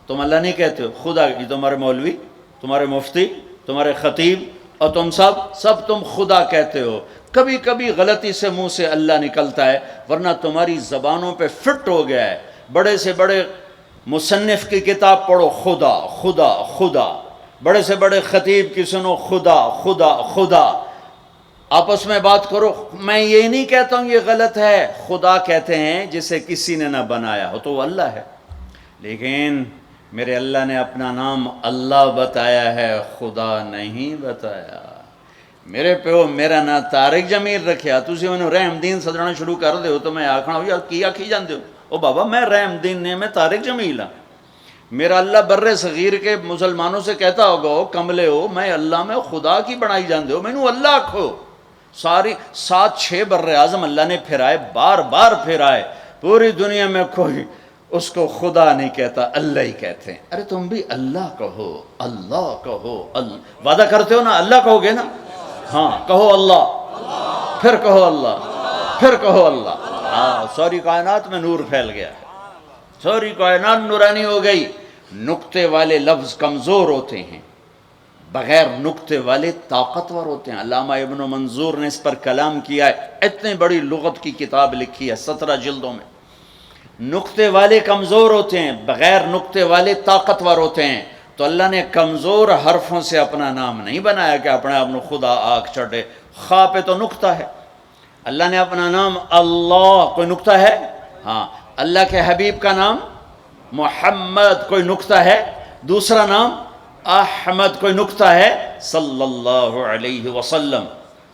تم اللہ نہیں کہتے ہو، خدا۔ یہ تمہارے مولوی، تمہارے مفتی، تمہارے خطیب اور تم سب تم خدا کہتے ہو۔ کبھی کبھی غلطی سے منہ سے اللہ نکلتا ہے، ورنہ تمہاری زبانوں پہ فٹ ہو گیا ہے۔ بڑے سے بڑے مصنف کی کتاب پڑھو، خدا خدا خدا۔ بڑے سے بڑے خطیب کی سنو، خدا خدا خدا۔ آپس میں بات کرو، میں یہ نہیں کہتا ہوں یہ غلط ہے، خدا کہتے ہیں جسے کسی نے نہ بنایا ہو، تو وہ اللہ ہے۔ لیکن میرے اللہ نے اپنا نام اللہ بتایا ہے، خدا نہیں بتایا۔ میرے پیو میرا نام طارق جمیل رکھیا، تسی انہوں رحم دین سدنا شروع کر دے ہو تو میں آکھنا ہو یار کی آکھی جاندے ہو؟ او بابا میں رحم دین نے، میں طارق جمیل ہاں۔ میرا اللہ بر صغیر کے مسلمانوں سے کہتا ہوگا ہو کملے ہو، میں اللہ میں خدا کی بنائی جاندے ہو، میں نو اللہ کھو۔ ساری 7-6 بر اعظم اللہ نے پھرائے، بار بار پھرائے، پوری دنیا میں کوئی اس کو خدا نہیں کہتا، اللہ ہی کہتے ہیں۔ ارے تم بھی اللہ کہو، اللہ کہو، وعدہ کرتے ہو نا اللہ کہو گے نا؟ ہاں کہو اللہ، پھر کہو اللہ، پھر کہو اللہ۔ ہاں، ساری کائنات میں نور پھیل گیا، ساری کائنات نورانی ہو گئی۔ نقطے والے لفظ کمزور ہوتے ہیں، بغیر نقطے والے طاقتور ہوتے ہیں۔ علامہ ابن منظور نے اس پر کلام کیا ہے، اتنی بڑی لغت کی کتاب لکھی ہے 17 جلدوں میں۔ نقطے والے کمزور ہوتے ہیں، بغیر نقطے والے طاقتور ہوتے ہیں۔ تو اللہ نے کمزور حرفوں سے اپنا نام نہیں بنایا کہ اپنے آپ نے خدا آنکھ چڑھے، خا پہ تو نقطہ ہے۔ اللہ نے اپنا نام اللہ، کوئی نقطہ ہے؟ ہاں۔ اللہ کے حبیب کا نام محمد، کوئی نقطہ ہے؟ دوسرا نام احمد، کوئی نقطہ ہے؟ صلی اللہ علیہ وسلم۔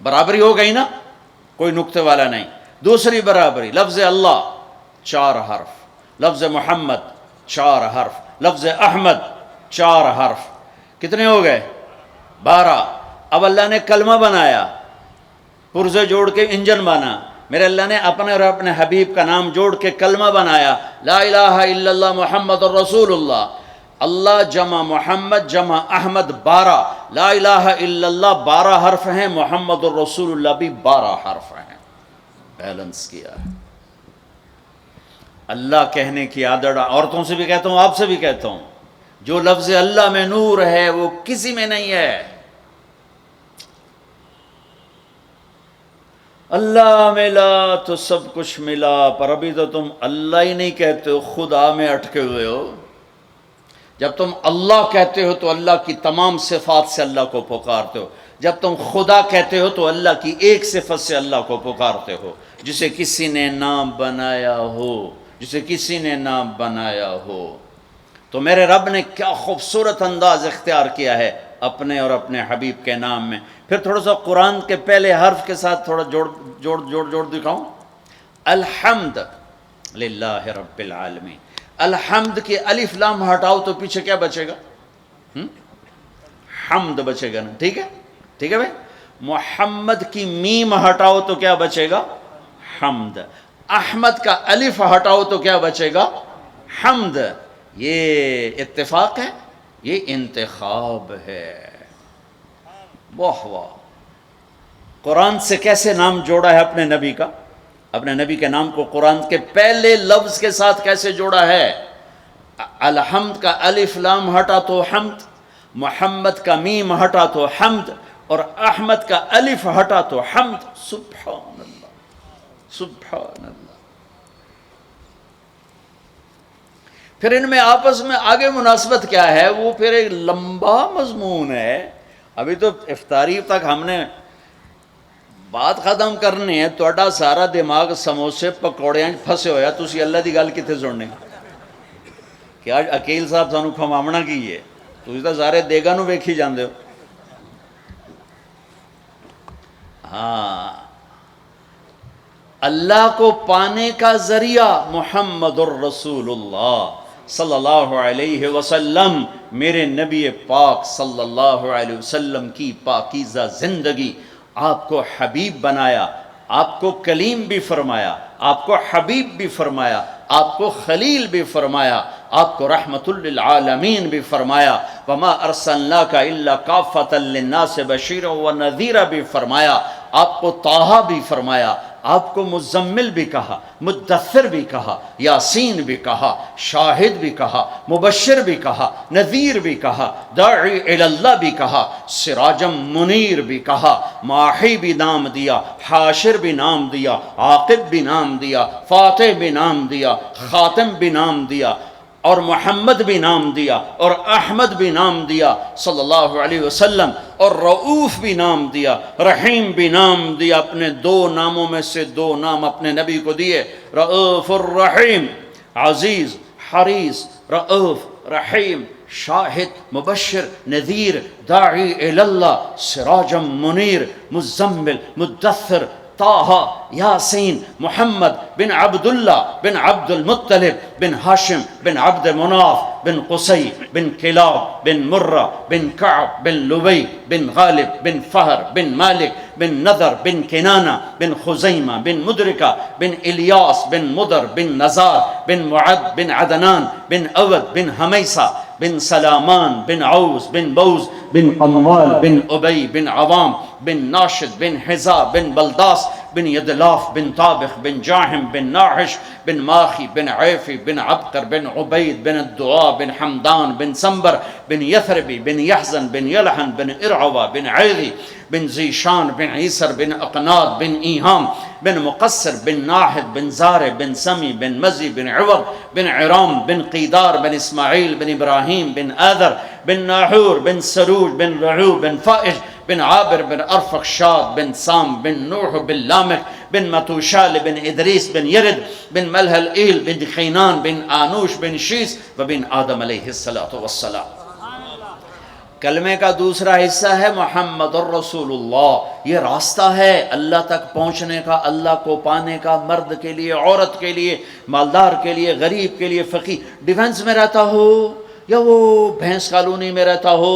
برابری ہو گئی نا، کوئی نقطے والا نہیں۔ دوسری برابری، لفظ اللہ 4 حرف، لفظ محمد 4 حرف، لفظ احمد 4 حرف، کتنے ہو گئے؟ 12۔ اب اللہ نے کلمہ بنایا، پرزے جوڑ کے انجن بنا۔ میرے اللہ نے اپنے اور اپنے حبیب کا نام جوڑ کے کلمہ بنایا، لا الہ الا اللہ محمد الرسول اللہ۔ اللہ جمع محمد جمع احمد 12، لا الہ الا اللہ 12 حرف ہیں، محمد الرسول اللہ بھی 12 حرف ہیں۔ بیلنس کیا ہے۔ اللہ کہنے کی عادت عورتوں سے بھی کہتا ہوں، آپ سے بھی کہتا ہوں، جو لفظ اللہ میں نور ہے وہ کسی میں نہیں ہے۔ اللہ ملا تو سب کچھ ملا، پر ابھی تو تم اللہ ہی نہیں کہتے ہو، خدا میں اٹکے ہوئے ہو۔ جب تم اللہ کہتے ہو تو اللہ کی تمام صفات سے اللہ کو پکارتے ہو۔ جب تم خدا کہتے ہو تو اللہ کی ایک صفت سے اللہ کو پکارتے ہو، جسے کسی نے نام بنایا ہو، جسے کسی نے نام بنایا ہو۔ تو میرے رب نے کیا خوبصورت انداز اختیار کیا ہے اپنے اور اپنے حبیب کے نام میں۔ پھر تھوڑا سا قرآن کے پہلے حرف کے ساتھ تھوڑا جوڑ دکھاؤں۔ الحمد للہ رب العالمین، الحمد کی الف لام ہٹاؤ تو پیچھے کیا بچے گا؟ حمد بچے گا نا، ٹھیک ہے بھائی۔ محمد کی میم ہٹاؤ تو کیا بچے گا؟ حمد۔ احمد کا الف ہٹاؤ تو کیا بچے گا؟ حمد۔ یہ اتفاق ہے، یہ انتخاب ہے۔ واہ واہ! قرآن سے کیسے نام جوڑا ہے اپنے نبی کا، اپنے نبی کے نام کو قرآن کے پہلے لفظ کے ساتھ کیسے جوڑا ہے؟ الحمد کا الف لام ہٹا تو حمد، محمد کا میم ہٹا تو حمد، اور احمد کا الف ہٹا تو حمد۔ سبحان اللہ، سبحان اللہ۔ پھر ان میں آپس میں آگے مناسبت کیا ہے، وہ پھر ایک لمبا مضمون ہے۔ ابھی تو افطاری تک ہم نے بات ختم کرنی ہے، توڑا سارا دماغ سموسے پکوڑے پھنسے ہویا، تسی اللہ دی گل کتے سننے؟ کہ آج عقیل صاحب سانو کھمامنا کی ہے، تسی تو سارے دیگا نو ویکھی جاندے ہو۔ ہاں، اللہ کو پانے کا ذریعہ محمد الرسول اللہ صلی اللہ علیہ وسلم، میرے نبی پاک صلی اللہ علیہ وسلم کی پاکیزہ زندگی، آپ کو حبیب بنایا، آپ کو کلیم بھی فرمایا، آپ کو حبیب بھی فرمایا، آپ کو خلیل بھی فرمایا، آپ کو رحمت للعالمین بھی فرمایا، وما ارسلناک الا کافۃ للناس بشیرا ونذیرا بھی فرمایا، آپ کو طٰہٰ بھی فرمایا، آپ کو مزمل بھی کہا، مدثر بھی کہا، یاسین بھی کہا، شاہد بھی کہا، مبشر بھی کہا، نذیر بھی کہا، داعی الی اللہ بھی کہا، سراجم منیر بھی کہا، ماحی بھی نام دیا، حاشر بھی نام دیا، عاقب بھی نام دیا، فاتح بھی نام دیا، خاتم بھی نام دیا، اور محمد بھی نام دیا، اور احمد بھی نام دیا صلی اللہ علیہ وسلم، اور رؤوف بھی نام دیا، رحیم بھی نام دیا۔ اپنے دو ناموں میں سے دو نام اپنے نبی کو دیے، رؤوف الرحیم، عزیز حریص، رؤوف رحیم، شاہد مبشر نذیر، داعی الی اللہ، سراجم منیر، مزمل مدثر، طٰہٰ، یاسین، محمد بن عبداللہ بن عبد المطلب بن ہاشم بن عبد مناف بن قصی بن کلاب بن مرہ بن کعب بن لبی بن غالب بن فہر بن مالک بن نذر بن کنانہ بن خزیمہ بن مدرکہ بن الیاس بن مدر بن نزار بن معد بن عدنان بن اود بن حمیسہ بن سلامان بن عوس بن بوز بن قموال بن ابی بن عوام بن ناشد بن حزا بن بلداس بن یدلاف بن طابخ بن جاہم بن ناحش بن ماخی بن عیفی بن عبقر بن عبید بن الدعاء بن حمدان بن سنبر بن یثربی بن یحزن بن یلحن بن ارعوہ بن عیدی بن زیشان بن عیسر بن اقناد بن ایہام بن مقصر بن ناحد بن زارع بن سمی بن مزی بن عوض بن عرام بن قیدار بن اسماعیل بن ابراہیم بن آذر بن ناحور بن سروج بن رعو بن فائج بن عابر بن ارفخشاد بن سام بن نوح بن لامک بن متوشال بن ادریس بن یرد بن ملہل ایل بن خینان بن آنوش بن شیس وبن آدم علیہ السلام۔ کلمے کا دوسرا حصہ ہے محمد الرسول اللہ۔ یہ راستہ ہے اللہ تک پہنچنے کا، اللہ کو پانے کا، مرد کے لیے، عورت کے لیے، مالدار کے لیے، غریب کے لیے، فقیر، ڈیفنس میں رہتا ہو یا وہ بھینس کالونی میں رہتا ہو،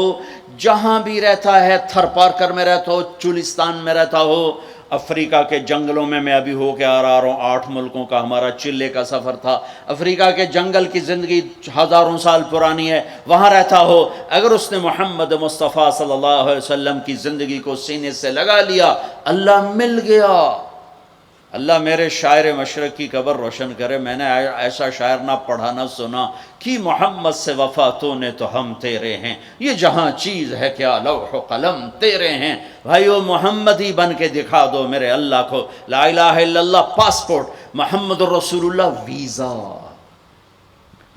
جہاں بھی رہتا ہے، تھر پارکر میں رہتا ہو، چولستان میں رہتا ہو، افریقہ کے جنگلوں میں ابھی ہو کے آ رہا ہوں، 8 ملکوں کا ہمارا چلے کا سفر تھا، افریقہ کے جنگل کی زندگی ہزاروں سال پرانی ہے، وہاں رہتا ہو، اگر اس نے محمد مصطفیٰ صلی اللہ علیہ وسلم کی زندگی کو سینے سے لگا لیا، اللہ مل گیا۔ اللہ میرے شاعر مشرق کی قبر روشن کرے، میں نے ایسا شاعر نہ پڑھا نہ سنا، کہ محمد سے وفا تو نے تو ہم تیرے ہیں، یہ جہاں چیز ہے کیا لوح و قلم تیرے ہیں۔ بھائیو محمد ہی بن کے دکھا دو میرے اللہ کو۔ لا الہ الا اللہ پاسپورٹ، محمد الرسول اللہ ویزا۔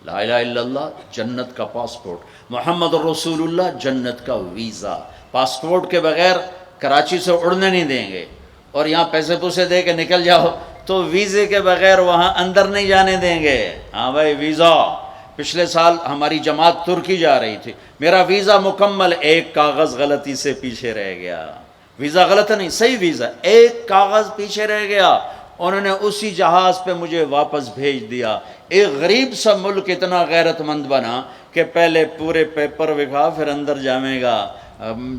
لا الہ الا اللہ جنت کا پاسپورٹ، محمد الرسول اللہ جنت کا ویزا۔ پاسپورٹ کے بغیر کراچی سے اڑنے نہیں دیں گے اور یہاں پیسے پوسے دے کے نکل جاؤ تو ویزے کے بغیر وہاں اندر نہیں جانے دیں گے. ہاں بھائی ویزا. پچھلے سال ہماری جماعت ترکی جا رہی تھی, میرا ویزا مکمل, ایک کاغذ غلطی سے پیچھے رہ گیا. ویزا غلط نہیں, صحیح ویزا, ایک کاغذ پیچھے رہ گیا. انہوں نے اسی جہاز پہ مجھے واپس بھیج دیا. ایک غریب سا ملک اتنا غیرت مند بنا کہ پہلے پورے پیپر دکھا پھر اندر جائے گا.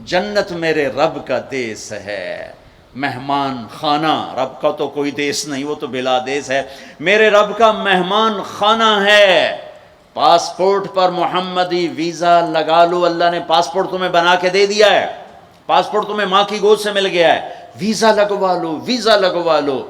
جنت میرے رب کا دیس ہے, مہمان خانہ. رب کا تو کوئی دیس نہیں, وہ تو بلا دیس ہے. میرے رب کا مہمان خانہ ہے. پاسپورٹ پر محمدی ویزا لگا لو. اللہ نے پاسپورٹ تمہیں بنا کے دے دیا ہے, پاسپورٹ تمہیں ماں کی گود سے مل گیا ہے. ویزا لگوا لو, ویزا لگوا لو.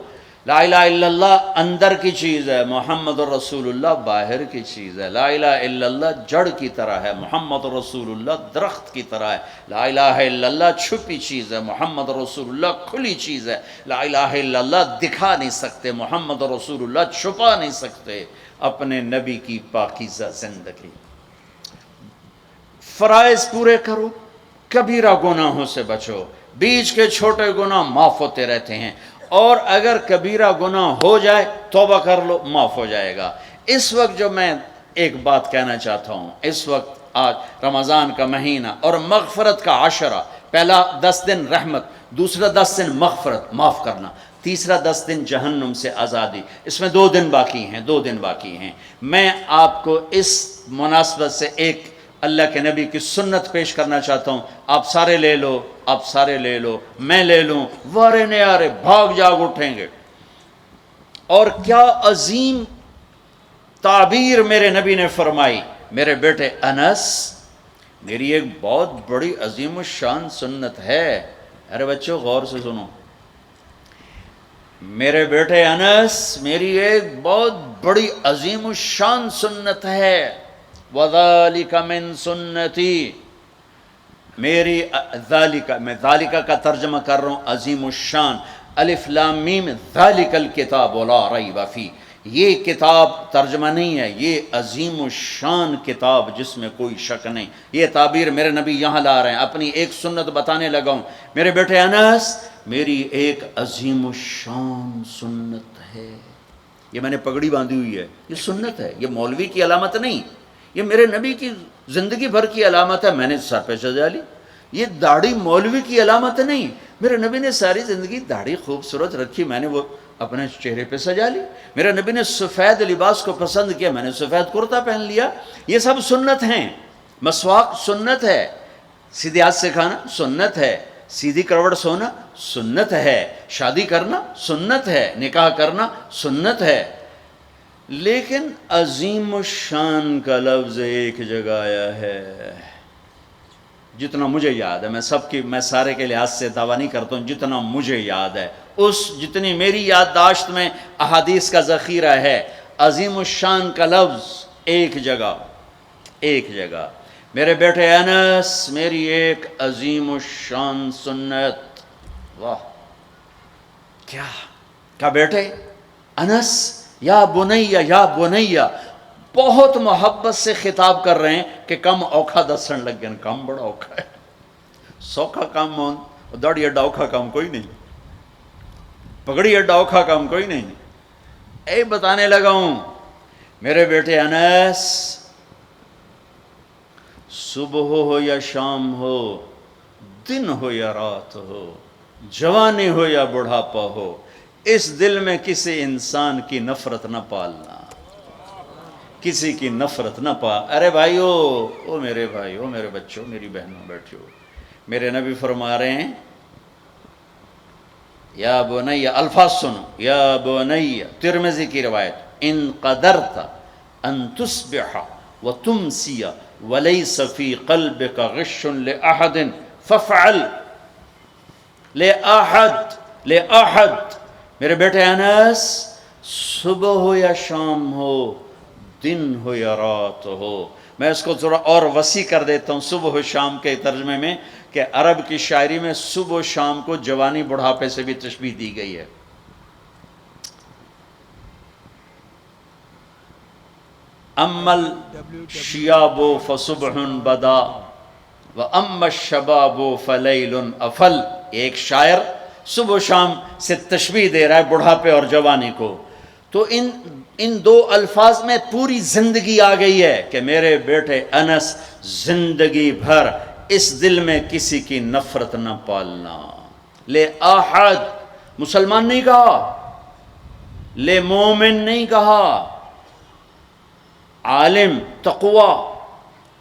لا الہ الا اللہ اندر کی چیز ہے, محمد رسول اللہ باہر کی چیز ہے. لا الہ الا اللہ جڑ کی طرح ہے, محمد رسول اللہ درخت کی طرح ہے. لا الہ الا اللہ چھپی چیز ہے, محمد رسول اللہ کھلی چیز ہے. لا الہ الا اللہ دکھا نہیں سکتے, محمد رسول اللہ چھپا نہیں سکتے. اپنے نبی کی پاکیزہ زندگی. فرائض پورے کرو, کبیرہ گناہوں سے بچو, بیچ کے چھوٹے گناہ معاف ہوتے رہتے ہیں, اور اگر کبیرہ گناہ ہو جائے توبہ کر لو, معاف ہو جائے گا. اس وقت جو میں ایک بات کہنا چاہتا ہوں, اس وقت آج رمضان کا مہینہ اور مغفرت کا عشرہ, پہلا 10 دن رحمت, دوسرا 10 دن مغفرت معاف کرنا, تیسرا 10 دن جہنم سے آزادی. اس میں 2 دن باقی ہیں, 2 دن باقی ہیں. میں آپ کو اس مناسبت سے ایک اللہ کے نبی کی سنت پیش کرنا چاہتا ہوں. آپ سارے لے لو, آپ سارے لے لو, میں لے لوں, وارے نیارے بھاگ جاگ اٹھیں گے. اور کیا عظیم تعبیر میرے نبی نے فرمائی. میرے بیٹے انس, میری ایک بہت بڑی عظیم الشان سنت ہے. ارے بچوں غور سے سنو, میرے بیٹے انس, میری ایک بہت بڑی عظیم الشان سنت ہے. وَذَلِكَ مِن سُنَّتِي, میری ذالکہ, میں ذالکہ کا ترجمہ کر رہا ہوں عظیم الشان. الف لام میم, ذالک الکتاب لا ریب فیہ, یہ کتاب ترجمہ نہیں ہے, یہ عظیم الشان کتاب جس میں کوئی شک نہیں. یہ تعبیر میرے نبی یہاں لا رہے ہیں. اپنی ایک سنت بتانے لگا ہوں. میرے بیٹے انس, میری ایک عظیم الشان سنت ہے. یہ میں نے پگڑی باندھی ہوئی ہے, یہ سنت ہے, یہ مولوی کی علامت نہیں, یہ میرے نبی کی زندگی بھر کی علامت ہے. میں نے سر پہ سجا لی. یہ داڑھی مولوی کی علامت نہیں, میرے نبی نے ساری زندگی داڑھی خوبصورت رکھی, میں نے وہ اپنے چہرے پہ سجا لی. میرے نبی نے سفید لباس کو پسند کیا, میں نے سفید کرتا پہن لیا. یہ سب سنت ہیں. مسواک سنت ہے, سیدھے ہاتھ سے کھانا سنت ہے, سیدھی کروٹ سونا سنت ہے, شادی کرنا سنت ہے, نکاح کرنا سنت ہے. لیکن عظیم الشان کا لفظ ایک جگہ آیا ہے, جتنا مجھے یاد ہے. میں سارے کے لحاظ سے دعویٰ نہیں کرتا ہوں, جتنا مجھے یاد ہے, جتنی میری یادداشت میں احادیث کا ذخیرہ ہے, عظیم الشان کا لفظ ایک جگہ. میرے بیٹے انس, میری ایک عظیم الشان سنت. واہ, کیا بیٹے انس, یا بنیا, یا بنیا, بہت محبت سے خطاب کر رہے ہیں کہ کم اوکھا دسن لگ گئے. کم بڑا اوکھا ہے, سوکھا کام مون, داڑھی اڈا اوکھا کام کوئی نہیں, پگڑی اڈا اوکھا کام کوئی نہیں. اے بتانے لگا ہوں میرے بیٹے انس, صبح ہو یا شام ہو, دن ہو یا رات ہو, جوانی ہو یا بڑھاپا ہو, اس دل میں کسی انسان کی نفرت نہ پالنا, کسی کی نفرت نہ پال. ارے بھائیو, او میرے بھائیو, میرے بچوں, میری بہنوں, بیٹھو. میرے نبی فرما رہے ہیں, یا بنیا, الفاظ سنو, یا بنیا, ترمذی کی روایت, ان قدرت ان تصبح وتمسی ولیس فی قلبک غش لأحد فافعل. لأحد. میرے بیٹے انس, صبح ہو یا شام ہو, دن ہو یا رات ہو. میں اس کو تھوڑا اور وسیع کر دیتا ہوں صبح و شام کے ترجمے میں, کہ عرب کی شاعری میں صبح و شام کو جوانی بڑھاپے سے بھی تشبیہ دی گئی ہے. اما الشیاب فصبح بدا واما الشباب فلیل افل. ایک شاعر صبح و شام سے تشبیہ دے رہا ہے بڑھاپے اور جوانی کو، تو ان دو الفاظ میں پوری زندگی آ گئی ہے کہ میرے بیٹے انس زندگی بھر اس دل میں کسی کی نفرت نہ پالنا۔ لے احد مسلمان نہیں کہا، لے مومن نہیں کہا، عالم، تقوی،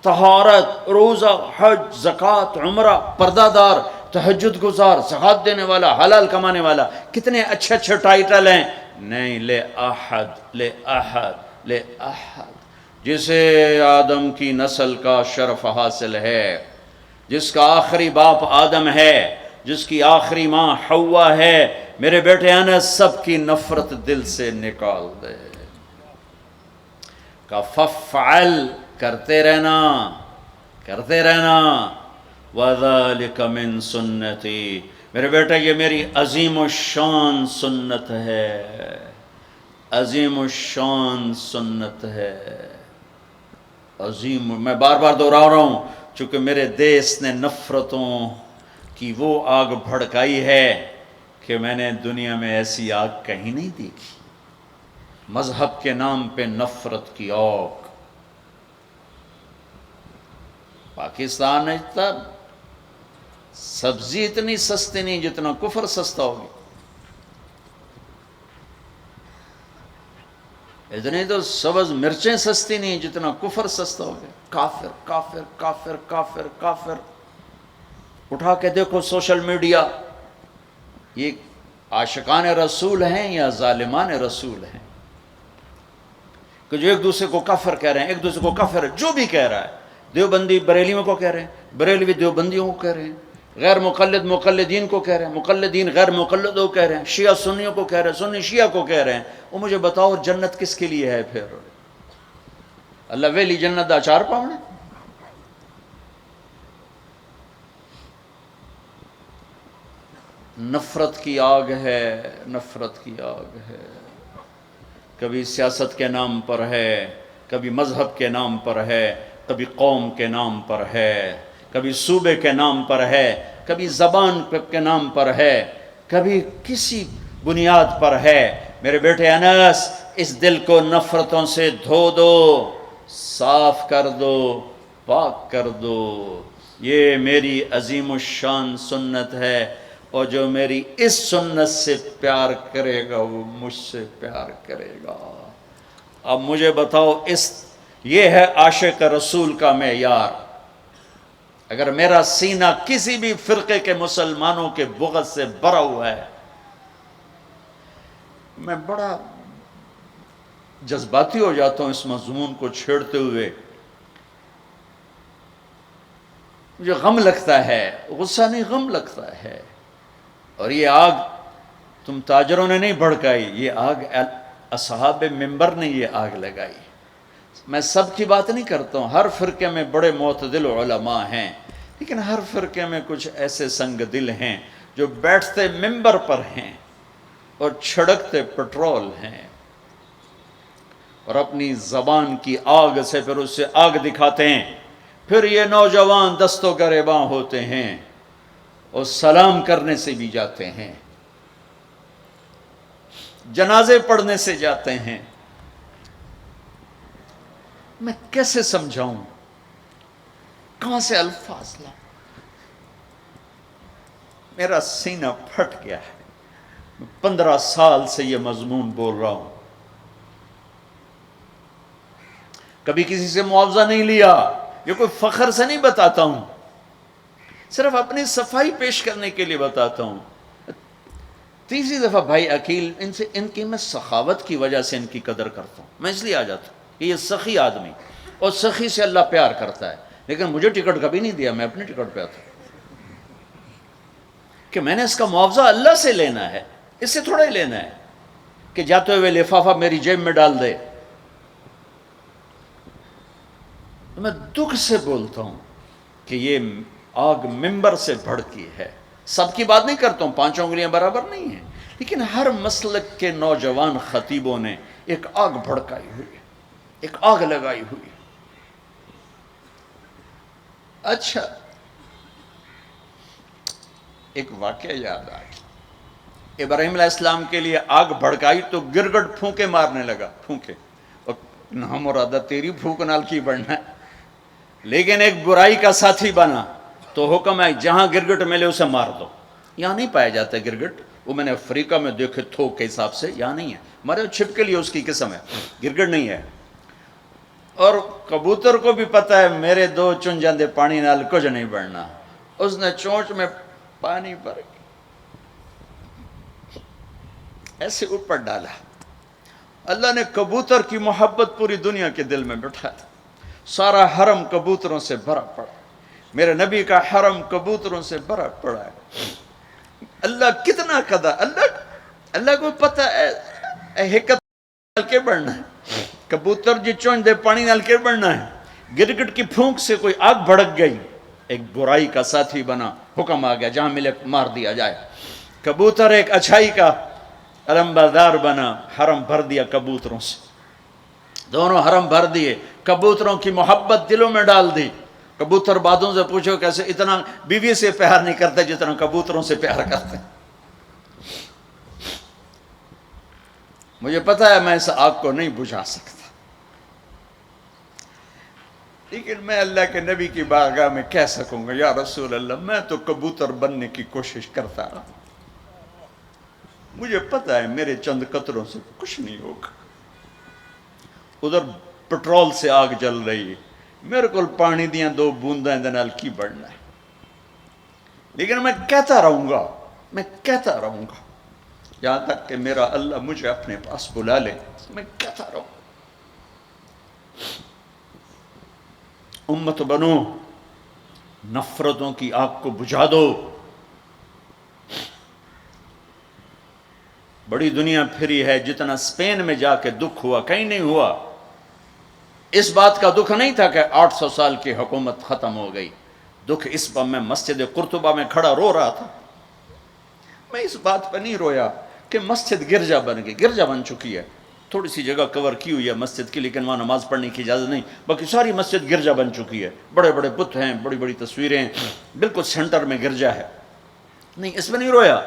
طہارت، روزہ، حج، زکوٰۃ، عمرہ، پردہ دار، تہجد گزار، زکوٰۃ دینے والا، حلال کمانے والا، کتنے اچھے اچھے ٹائٹل ہیں، نہیں، لے احد، لے احد، لے احد، جسے آدم کی نسل کا شرف حاصل ہے، جس کا آخری باپ آدم ہے، جس کی آخری ماں حوا ہے، میرے بیٹے انس سب کی نفرت دل سے نکال دے۔ کا ففعل، کرتے رہنا، کرتے رہنا، وَذَلِكَ مِن سُنَّتِي، میرے بیٹے یہ میری عظیم الشان سنت ہے، عظیم الشان سنت ہے، عظیم، میں بار بار دوہرا رہا ہوں چونکہ میرے دیس نے نفرتوں کی وہ آگ بھڑکائی ہے کہ میں نے دنیا میں ایسی آگ کہیں نہیں دیکھی، مذہب کے نام پہ نفرت کی آگ۔ پاکستان میں تب سبزی اتنی سستی نہیں جتنا کفر سستا ہوگی، اتنی تو سبز مرچیں سستی نہیں جتنا کفر سستا ہوگا۔ کافر کافر کافر کافر کافر، اٹھا کے دیکھو سوشل میڈیا، یہ عاشقان رسول ہیں یا ظالمان رسول ہیں کہ جو ایک دوسرے کو کافر کہہ رہے ہیں، ایک دوسرے کو کافر جو بھی کہہ رہا ہے، دیوبندی بریلیوں کو کہہ رہے ہیں، بریلوی دیوبندیوں کو کہہ رہے ہیں، غیر مقلد مقلدین کو کہہ رہے ہیں، مقلدین غیر مقلدوں کو کہہ رہے ہیں، شیعہ سنیوں کو کہہ رہے ہیں، سنی شیعہ کو کہہ رہے ہیں۔ وہ مجھے بتاؤ جنت کس کے لیے ہے پھر؟ اللہ ویلی جنت دا چار پاؤنے؟ نفرت کی آگ ہے، نفرت کی آگ ہے، کبھی سیاست کے نام پر ہے، کبھی مذہب کے نام پر ہے، کبھی قوم کے نام پر ہے، کبھی صوبے کے نام پر ہے، کبھی زبان کے نام پر ہے، کبھی کسی بنیاد پر ہے۔ میرے بیٹے انس، اس دل کو نفرتوں سے دھو دو، صاف کر دو، پاک کر دو، یہ میری عظیم الشان سنت ہے، اور جو میری اس سنت سے پیار کرے گا وہ مجھ سے پیار کرے گا۔ اب مجھے بتاؤ، یہ ہے عاشق رسول کا معیار۔ اگر میرا سینہ کسی بھی فرقے کے مسلمانوں کے بغض سے بھرا ہوا ہے، میں بڑا جذباتی ہو جاتا ہوں اس مضمون کو چھیڑتے ہوئے، مجھے غم لگتا ہے، غصہ نہیں غم لگتا ہے۔ اور یہ آگ تم تاجروں نے نہیں بھڑکائی، یہ آگ اصحاب منبر نے یہ آگ لگائی۔ میں سب کی بات نہیں کرتا ہوں، ہر فرقے میں بڑے معتدل علماء ہیں، لیکن ہر فرقے میں کچھ ایسے سنگ دل ہیں جو بیٹھتے منبر پر ہیں اور چھڑکتے پٹرول ہیں، اور اپنی زبان کی آگ سے پھر اس سے آگ دکھاتے ہیں۔ پھر یہ نوجوان دست و گریباں ہوتے ہیں اور سلام کرنے سے بھی جاتے ہیں، جنازے پڑھنے سے جاتے ہیں۔ میں کیسے سمجھاؤں، کہاں سے الفاظ لاؤں؟ میرا سینہ پھٹ گیا ہے، میں 15 سال سے یہ مضمون بول رہا ہوں، کبھی کسی سے معاوضہ نہیں لیا، یہ کوئی فخر سے نہیں بتاتا ہوں، صرف اپنی صفائی پیش کرنے کے لیے بتاتا ہوں۔ تیسری دفعہ بھائی عقیل، ان کی میں سخاوت کی وجہ سے ان کی قدر کرتا ہوں، میں اس لیے آ جاتا ہوں کہ یہ سخی آدمی، اور سخی سے اللہ پیار کرتا ہے، لیکن مجھے ٹکٹ کبھی نہیں دیا، میں اپنے ٹکٹ پہ آتا ہوں کہ میں نے اس کا معاوضہ اللہ سے لینا ہے، اس سے تھوڑا ہی لینا ہے کہ جاتے ہوئے لفافہ میری جیب میں ڈال دے۔ میں دکھ سے بولتا ہوں کہ یہ آگ منبر سے بھڑکی ہے۔ سب کی بات نہیں کرتا ہوں، 5 انگلیاں برابر نہیں ہیں، لیکن ہر مسلک کے نوجوان خطیبوں نے ایک آگ بھڑکائی ہوئی ہے، ایک آگ لگائی ہوئی ہے۔ اچھا، ایک واقعہ یاد آ گیا۔ ابراہیم علیہ السلام کے لیے آگ بھڑکائی تو گرگٹ پھونکے مارنے لگا، پھونکے، اور نام مرادہ تیری پھونک نال کی بڑھنا ہے، لیکن ایک برائی کا ساتھی بنا تو حکم ہے جہاں گرگٹ ملے اسے مار دو۔ یہاں نہیں پایا جاتا گرگٹ، وہ میں نے افریقہ میں دیکھے تھوک کے حساب سے، یہاں نہیں ہے، مارے چھپ کے لیے اس کی قسم ہے، گرگٹ نہیں ہے۔ اور کبوتر کو بھی پتہ ہے میرے دو چن جاندے پانی نال کچھ نہیں بڑھنا، اس نے چونچ میں پانی بھر کے ایسے اوپر ڈالا۔ اللہ نے کبوتر کی محبت پوری دنیا کے دل میں بٹھا، سارا حرم کبوتروں سے بھرا پڑا، میرے نبی کا حرم کبوتروں سے بھرا پڑا ہے۔ اللہ کتنا قدا، اللہ کو پتہ ہے حکمت نال کے بڑھنا ہے، کبوتر جی چونچ دے پانی نال کے بڑھنا ہے، گرگٹ کی پھونک سے کوئی آگ بھڑک گئی، ایک برائی کا ساتھی بنا، حکم آ گیا جہاں ملے مار دیا جائے۔ کبوتر ایک اچھائی کا علمبردار بنا، حرم بھر دیا کبوتروں سے، دونوں حرم بھر دیے، کبوتروں کی محبت دلوں میں ڈال دی۔ کبوتر بادوں سے پوچھو کیسے اتنا بیوی سے پیار نہیں کرتے جتنا کبوتروں سے پیار کرتے ہیں۔ مجھے پتا ہے میں اس آگ کو نہیں بجھا سکتا، لیکن میں اللہ کے نبی کی بارگاہ میں کہہ سکوں گا یا رسول اللہ میں تو کبوتر بننے کی کوشش کرتا رہا، مجھے پتا ہے میرے چند قطروں سے کچھ نہیں ہوگا۔ ادھر پٹرول سے آگ جل رہی ہے، میرے کو پانی دیاں دو بونداں دے نال کی بڑھنا ہے، لیکن میں کہتا رہوں گا یہاں تک کہ میرا اللہ مجھے اپنے پاس بلا لے، میں کہتا رہوں۔ امت بنو، نفرتوں کی آگ کو بجھا دو۔ بڑی دنیا پھری ہے، جتنا اسپین میں جا کے دکھ ہوا کہیں نہیں ہوا۔ اس بات کا دکھ نہیں تھا کہ 800 سال کی حکومت ختم ہو گئی، دکھ اس پر میں مسجد قرطبہ میں کھڑا رو رہا تھا، میں اس بات پر نہیں رویا کہ مسجد گرجا بن گئی، گرجا بن چکی ہے، تھوڑی سی جگہ کور کی ہوئی ہے مسجد کی لیکن وہاں نماز پڑھنے کی اجازت نہیں، باقی ساری مسجد گرجا بن چکی ہے، بڑے بڑے بت ہیں، بڑی بڑی تصویریں ہیں، بالکل سینٹر میں گرجا ہے، نہیں اس میں نہیں رویا۔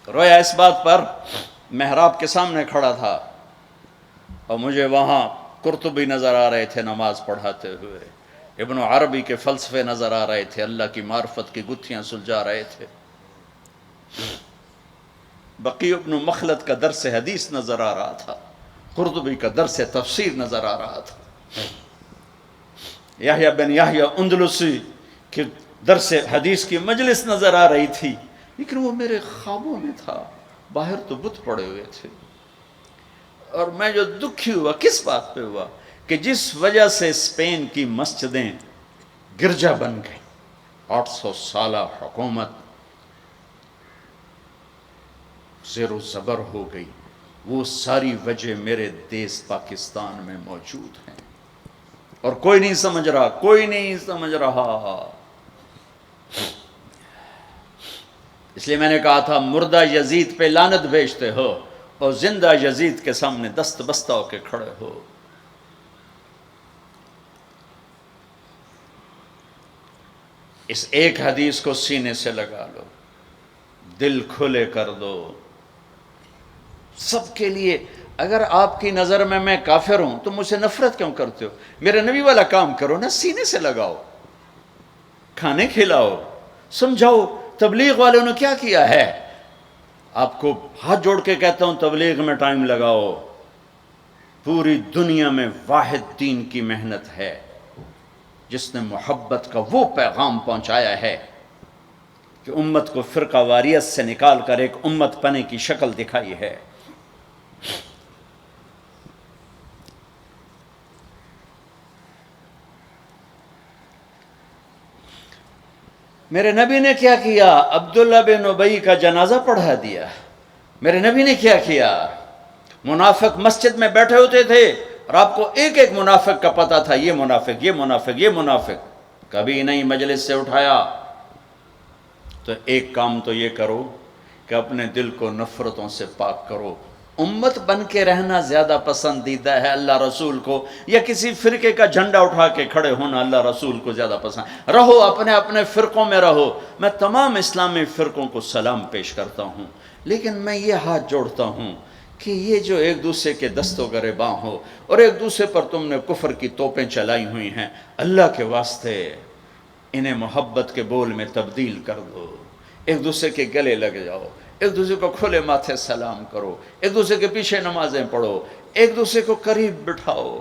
رویا اس بات پر محراب کے سامنے کھڑا تھا اور مجھے وہاں قرطبی نظر آ رہے تھے نماز پڑھاتے ہوئے، ابن عربی کے فلسفے نظر آ رہے تھے، اللہ کی معرفت کی گتھیاں سلجھا رہے تھے، بقی ابن مخلد کا درس حدیث نظر آ رہا تھا، قرطبی کا درس تفسیر نظر آ رہا تھا، یحییٰ بن یحییٰ اندلسی کے درس حدیث کی مجلس نظر آ رہی تھی، لیکن وہ میرے خوابوں میں تھا، باہر تو بت پڑے ہوئے تھے۔ اور میں جو دکھی ہوا کس بات پہ ہوا کہ جس وجہ سے اسپین کی مسجدیں گرجا بن گئی، 800 سالہ حکومت زیر و زبر ہو گئی، وہ ساری وجہ میرے دیس پاکستان میں موجود ہیں، اور کوئی نہیں سمجھ رہا۔ اس لیے میں نے کہا تھا مردہ یزید پہ لعنت بھیجتے ہو اور زندہ یزید کے سامنے دست بستہ ہو کے کھڑے ہو۔ اس ایک حدیث کو سینے سے لگا لو، دل کھلے کر دو سب کے لیے۔ اگر آپ کی نظر میں کافر ہوں تو مجھ سے نفرت کیوں کرتے ہو؟ میرے نبی والا کام کرو نا، سینے سے لگاؤ، کھانے کھلاؤ، سمجھاؤ۔ تبلیغ والوں نے کیا کیا ہے؟ آپ کو ہاتھ جوڑ کے کہتا ہوں تبلیغ میں ٹائم لگاؤ، پوری دنیا میں واحد دین کی محنت ہے جس نے محبت کا وہ پیغام پہنچایا ہے کہ امت کو فرقہ واریت سے نکال کر ایک امت پنے کی شکل دکھائی ہے۔ میرے نبی نے کیا کیا؟ عبداللہ بن ابی کا جنازہ پڑھا دیا۔ میرے نبی نے کیا کیا؟ منافق مسجد میں بیٹھے ہوتے تھے اور آپ کو ایک ایک منافق کا پتہ تھا، یہ منافق، یہ منافق، یہ منافق، کبھی نہیں مجلس سے اٹھایا۔ تو ایک کام تو یہ کرو کہ اپنے دل کو نفرتوں سے پاک کرو، امت بن کے رہنا زیادہ پسندیدہ ہے اللہ رسول کو، یا کسی فرقے کا جھنڈا اٹھا کے کھڑے ہونا اللہ رسول کو زیادہ پسند؟ رہو اپنے اپنے فرقوں میں رہو۔ میں تمام اسلامی فرقوں کو سلام پیش کرتا ہوں، لیکن میں یہ ہاتھ جوڑتا ہوں کہ یہ جو ایک دوسرے کے دست و گریباں ہو اور ایک دوسرے پر تم نے کفر کی توپیں چلائی ہوئی ہیں، اللہ کے واسطے انہیں محبت کے بول میں تبدیل کر دو، ایک دوسرے کے گلے لگ جاؤ، ایک دوسرے کو کھلے ماتھے سلام کرو، ایک دوسرے کے پیچھے نمازیں پڑھو، ایک دوسرے کو قریب بٹھاؤ۔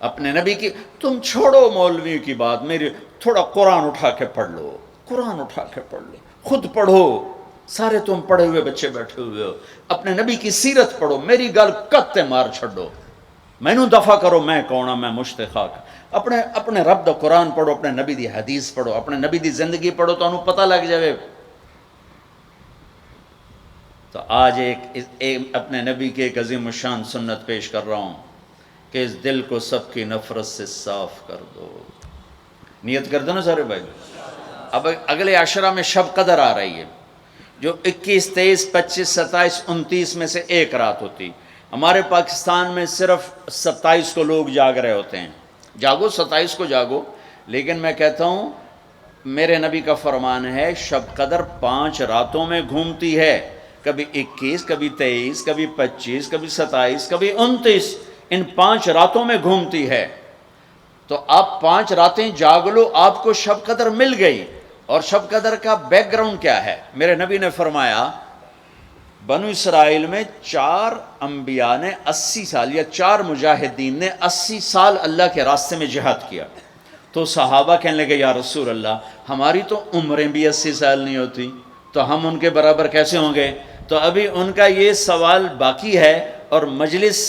اپنے نبی کی، تم چھوڑو مولوی کی بات، میری تھوڑا قرآن اٹھا کے پڑھ لو، قرآن اٹھا کے پڑھ لو، خود پڑھو، سارے تم پڑھے ہوئے بچے بیٹھے ہوئے ہو، اپنے نبی کی سیرت پڑھو، میری گل کتے مار چھڑو، مینوں دفع کرو، میں کون ہاں، میں مشت خاک۔ اپنے رب دا قرآن پڑھو، اپنے نبی دی حدیث پڑھو، اپنے نبی دی زندگی پڑھو، تو انہوں پتہ لگ جائے۔ تو آج ایک اپنے نبی کی ایک عظیم الشان سنت پیش کر رہا ہوں کہ اس دل کو سب کی نفرت سے صاف کر دو۔ نیت کر دو نا سارے بھائی۔ اب اگلے عشرہ میں شب قدر آ رہی ہے، جو 21، 23، 25، 27، 29 میں سے ایک رات ہوتی۔ ہمارے پاکستان میں صرف 27 کو لوگ جاگ رہے ہوتے ہیں، جاگو 27 کو جاگو، لیکن میں کہتا ہوں میرے نبی کا فرمان ہے شب قدر 5 راتوں میں گھومتی ہے، کبھی 21، کبھی 23، کبھی 25، کبھی 27، کبھی 29، ان 5 راتوں میں گھومتی ہے۔ تو آپ 5 راتیں جاگ لو، آپ کو شب قدر مل گئی۔ اور شب قدر کا بیک گراؤنڈ کیا ہے؟ میرے نبی نے فرمایا بنو اسرائیل میں 4 انبیاء نے 80 سال، یا 4 مجاہدین نے 80 سال اللہ کے راستے میں جہاد کیا۔ تو صحابہ کہنے لگے یا رسول اللہ، ہماری تو عمریں بھی 80 سال نہیں ہوتی، تو ہم ان کے برابر کیسے ہوں گے؟ تو ابھی ان کا یہ سوال باقی ہے اور مجلس